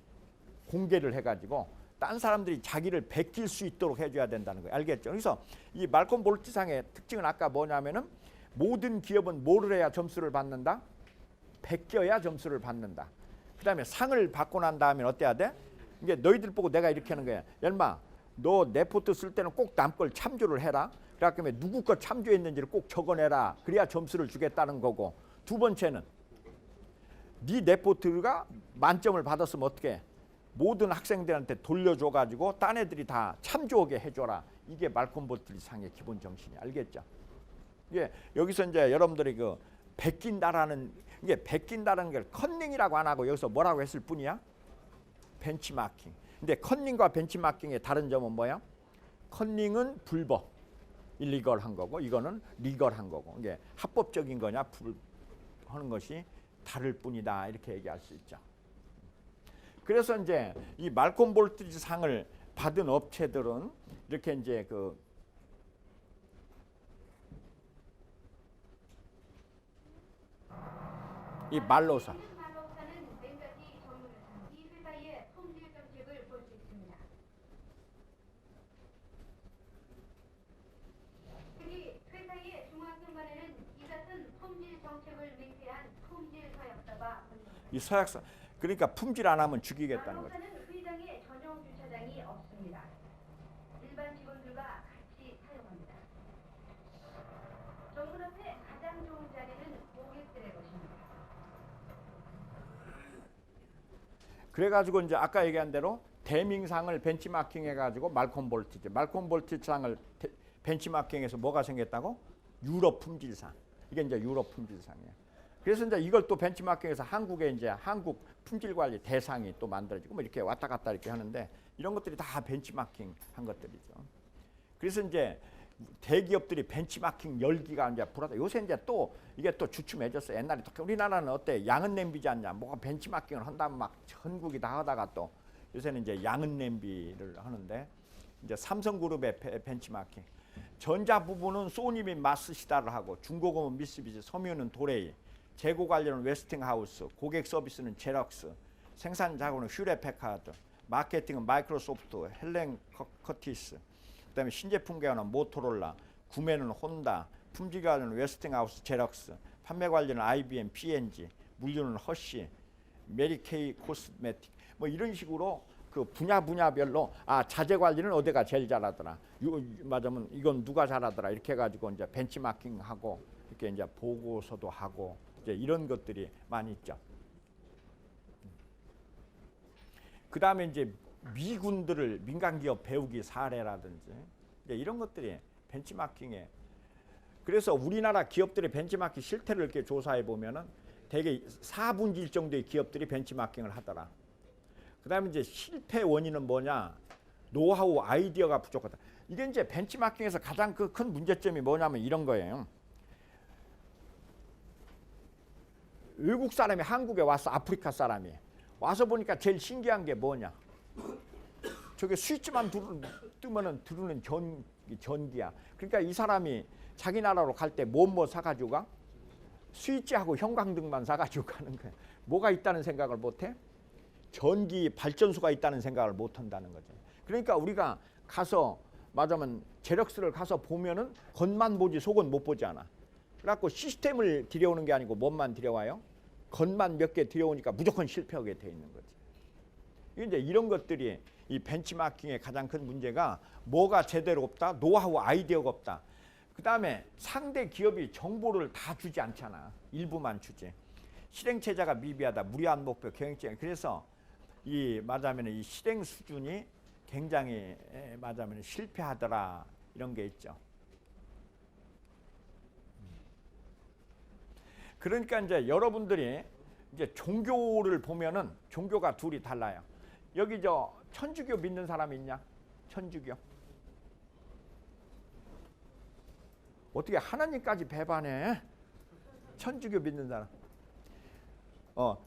공개를 해가지고 딴 사람들이 자기를 베낄 수 있도록 해줘야 된다는 거예요. 알겠죠? 그래서 이 말콤 볼트리지 상의 특징은 아까 뭐냐면은 모든 기업은 뭐를 해야 점수를 받는다? 베껴야 점수를 받는다. 그 다음에 상을 받고 난 다음에 어때야 돼? 이게 너희들 보고 내가 이렇게 하는 거야. 야,인마 너 레포트 쓸 때는 꼭 남 걸 참조를 해라. 그러니까 누구 거 참조했는지를 꼭 적어내라. 그래야 점수를 주겠다는 거고. 두 번째는 네 레포트가 만점을 받았으면 어떻게 해? 모든 학생들한테 돌려줘가지고 딴 애들이 다 참조하게 해줘라. 이게 말콤 볼트리지 상의 기본 정신이야. 알겠죠? 이게 여기서 이제 여러분들이 베낀다라는 이게 베낀다는 걸 컨닝이라고 안 하고 여기서 뭐라고 했을 뿐이야? 벤치마킹. 근데 컨닝과 벤치마킹의 다른 점은 뭐야? 컨닝은 불법, 일리걸한 거고 이거는 리걸한 거고. 이게 합법적인 거냐 하는 것이 다를 뿐이다. 이렇게 얘기할 수 있죠. 그래서 이제 이 말콤 볼트리지 상을 받은 업체들은 이렇게 이제 이 말로서 이 서약서 그러니까 품질 안 하면 죽이겠다는 거죠. 회장의 전용 주차장이 없습니다. 일반 직원들과 같이 사용합니다. 정문 앞에 가장 좋은 자리는 고객들의 것입니다. 그래가지고 이제 아까 얘기한 대로 대밍상을 벤치마킹 해가지고 말콤 볼트리지 상을 벤치마킹해서 뭐가 생겼다고? 유럽 품질상. 이게 이제 유럽 품질상이에요. 그래서 이제 이걸 또 벤치마킹해서 한국에 이제 한국 품질관리 대상이 또 만들어지고 뭐 이렇게 왔다 갔다 이렇게 하는데 이런 것들이 다 벤치마킹 한 것들이죠. 그래서 이제 대기업들이 벤치마킹 열기가 이제 불하다. 요새 이제 또 이게 또 주춤해졌어. 옛날에 또 우리나라는 어때? 양은 냄비지 않냐? 뭐가 벤치마킹을 한다면 막 전국이 다 하다가 또 요새는 이제 양은 냄비를 하는데 이제 삼성그룹의 벤치마킹. 전자 부분은 소니 및 마스시다를 하고 중고금은 미쓰비시, 섬유는 도레이, 재고 관련은 웨스팅하우스, 고객 서비스는 제럭스, 생산 자원은 휴레패카드, 마케팅은 마이크로소프트, 헬렌 커티스, 그다음에 신제품 개발은 모토로라, 구매는 혼다, 품질 관리는 웨스팅하우스 제럭스, 판매 관리는 IBM, P&G, 물류는 허쉬, 메리케이 코스메틱, 뭐 이런 식으로 그 분야별로 자재 관리는 어디가 제일 잘하더라, 맞으면 이건 누가 잘하더라, 이렇게 해가지고 이제 벤치마킹하고 이렇게 이제 보고서도 하고 이제 이런 것들이 많이 있죠. 그 다음에 이제 미군들을 민간기업 배우기 사례라든지 이제 이런 것들이 벤치마킹에, 그래서 우리나라 기업들의 벤치마킹 실태를 이렇게 조사해 보면은 대개 4분의 1 정도의 기업들이 벤치마킹을 하더라. 그 다음에 이제 실패 원인은 뭐냐? 노하우, 아이디어가 부족하다. 이게 이제 벤치마킹에서 가장 큰 문제점이 뭐냐면 이런 거예요. 외국 사람이 한국에 왔어. 아프리카 사람이 와서 보니까 제일 신기한 게 뭐냐? 저게 스위치만 뜨면은 들어오는 전기야. 그러니까 이 사람이 자기 나라로 갈 때 뭐 사가지고 가? 스위치하고 형광등만 사가지고 가는 거야. 뭐가 있다는 생각을 못해? 전기 발전소가 있다는 생각을 못한다는 거죠. 그러니까 우리가 가서 맞으면 제럭스를 가서 보면은 겉만 보지 속은 못 보지 않아. 그래갖고 시스템을 들여오는 게 아니고 뭔만 들여와요? 겉만 몇 개 들여오니까 무조건 실패하게 돼 있는 거지. 이제 이런 것들이 이 벤치마킹의 가장 큰 문제가 뭐가 제대로 없다, 노하우, 아이디어가 없다. 그 다음에 상대 기업이 정보를 다 주지 않잖아. 일부만 주지. 실행체제가 미비하다, 무리한 목표, 경영체. 그래서 이 말하자면 이 실행 수준이 굉장히 말하자면 실패하더라, 이런 게 있죠. 그러니까 이제 여러분들이 이제 종교를 보면은 종교가 둘이 달라요. 여기 저 천주교 믿는 사람 있냐? 천주교. 어떻게 하나님까지 배반해? 천주교 믿는 사람.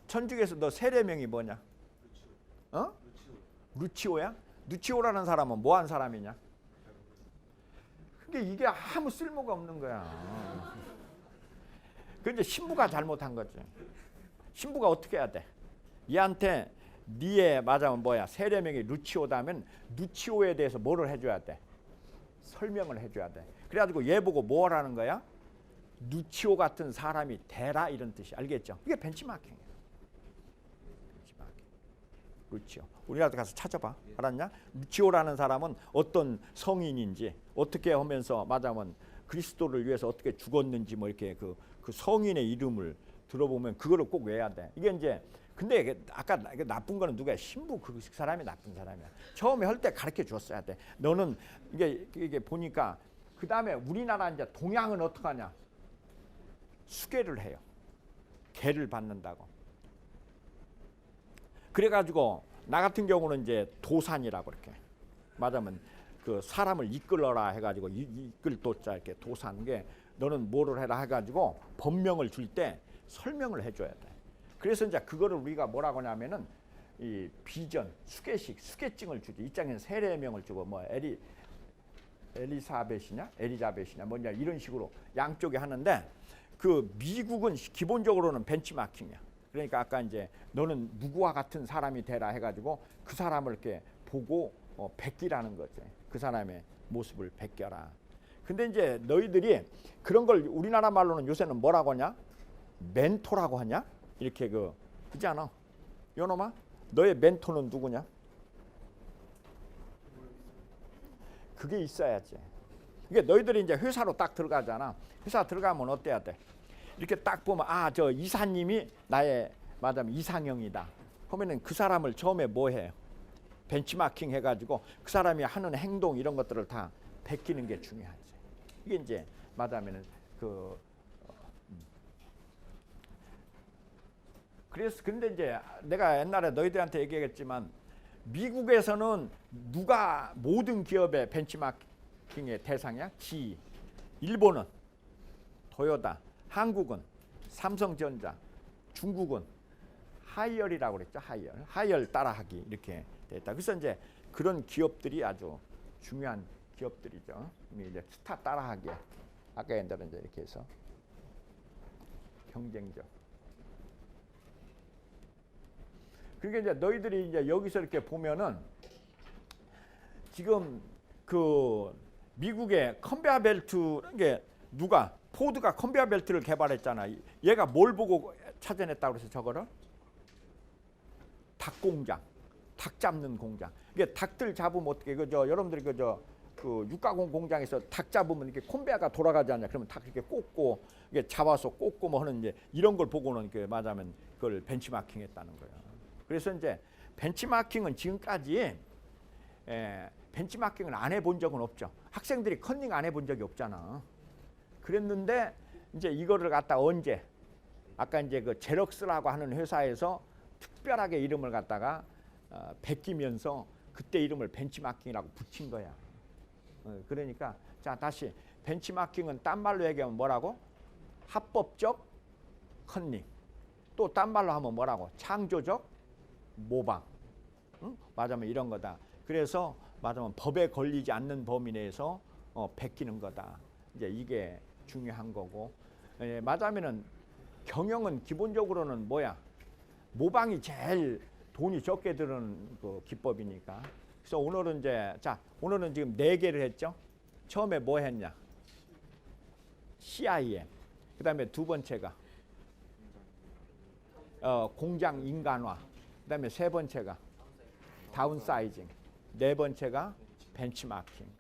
천주교에서 너 세례명이 뭐냐? 루치오야? 루치오라는 사람은 뭐 한 사람이냐? 그게 이게 아무 쓸모가 없는 거야. 근데 신부가 잘못한 거지. 신부가 어떻게 해야 돼? 얘한테 니의 맞으면 뭐야? 세례명이 루치오다면 루치오에 대해서 뭐를 해줘야 돼? 설명을 해줘야 돼. 그래가지고 얘 보고 뭘 하는 거야? 루치오 같은 사람이 되라, 이런 뜻이. 알겠죠? 이게 벤치마킹이야. 벤치마킹. 루치오. 우리나라도 가서 찾아봐. 알았냐? 루치오라는 사람은 어떤 성인인지, 어떻게 하면서 맞으면 그리스도를 위해서 어떻게 죽었는지 뭐 이렇게 그 성인의 이름을 들어보면 그거를 꼭 외워야 돼. 이게 이제 근데 아까 나쁜 거는 누가 신부 그 사람이 나쁜 사람이야. 처음에 할 때 가르쳐 줬어야 돼. 너는 이게 보니까 그 다음에 우리나라 이제 동양은 어떻게 하냐? 수계를 해요. 계를 받는다고. 그래가지고 나 같은 경우는 이제 도산이라고 이렇게 말하면 그 사람을 이끌어라 해가지고 이끌 도자 이렇게 도산 게 너는 뭐를 해라 해가지고 법명을 줄 때 설명을 해줘야 돼. 그래서 이제 그거를 우리가 뭐라고 하냐면은 이 비전, 수계증을 주지. 입장에는 세례명을 주고 뭐 엘리자벳이냐 뭐냐 이런 식으로 양쪽에 하는데 그 미국은 기본적으로는 벤치마킹이야. 그러니까 아까 이제 너는 누구와 같은 사람이 되라 해가지고 그 사람을 이렇게 보고 베끼라는 거지. 그 사람의 모습을 베껴라. 근데 이제 너희들이 그런 걸 우리나라 말로는 요새는 뭐라고 하냐? 멘토라고 하냐? 이렇게 그지 않아? 요놈아, 너의 멘토는 누구냐? 그게 있어야지. 이게 너희들이 이제 회사로 딱 들어가잖아. 회사 들어가면 어때야 돼? 이렇게 딱 보면 저 이사님이 나의 맞으면 이상형이다. 그러면은 그 사람을 처음에 뭐 해요? 벤치마킹 해가지고 그 사람이 하는 행동 이런 것들을 다 베끼는 게 중요하지. 이게 이제 말하면은 그래서 근데 이제 내가 옛날에 너희들한테 얘기했지만 미국에서는 누가 모든 기업의 벤치마킹의 대상이야? GE. 일본은 도요타, 한국은 삼성전자, 중국은 하이얼이라고 그랬죠. 하이얼 따라하기 이렇게 됐다. 그래서 이제 그런 기업들이 아주 중요한 기업들이죠. 이제 스타 따라하기. 아까 옛날에 이제 이렇게 해서 경쟁적. 그러니까 이제 너희들이 이제 여기서 이렇게 보면은 지금 그 미국의 컨베어 벨트라는 게 누가 포드가 컨베어 벨트를 개발했잖아. 얘가 뭘 보고 찾아냈다고 그래서 저거를 닭 공장, 닭 잡는 공장. 이게 닭들 잡으면 어떻게 그저 여러분들이 그 육가공 공장에서 닭 잡으면 이렇게 컨베어가 돌아가지 않냐? 그러면 닭 이렇게 꽂고 이게 잡아서 꽂고 뭐 하는 이제 이런 걸 보고는 이렇게 말하자면 그걸 벤치마킹했다는 거야. 그래서 이제 벤치마킹은 지금까지 벤치마킹을 안 해본 적은 없죠. 학생들이 컨닝 안 해본 적이 없잖아. 그랬는데 이제 이거를 갖다 언제 아까 이제 그 제럭스라고 하는 회사에서 특별하게 이름을 갖다가 베끼면서 그때 이름을 벤치마킹이라고 붙인 거야. 그러니까 자 다시 벤치마킹은 딴 말로 얘기하면 뭐라고? 합법적 컨닝. 또 딴 말로 하면 뭐라고? 창조적 모방. 응? 말하자면 이런 거다. 그래서 말하자면 법에 걸리지 않는 범위 내에서 베끼는 거다. 이제 이게 중요한 거고. 말하자면은 경영은 기본적으로는 뭐야? 모방이 제일 돈이 적게 드는 그 기법이니까. 그래서 오늘은 이제 오늘은 지금 4개를 했죠. 처음에 뭐 했냐? CIM. 그다음에 두 번째가 공장 인간화. 그다음에 세 번째가 다운사이징. 네 번째가 벤치마킹.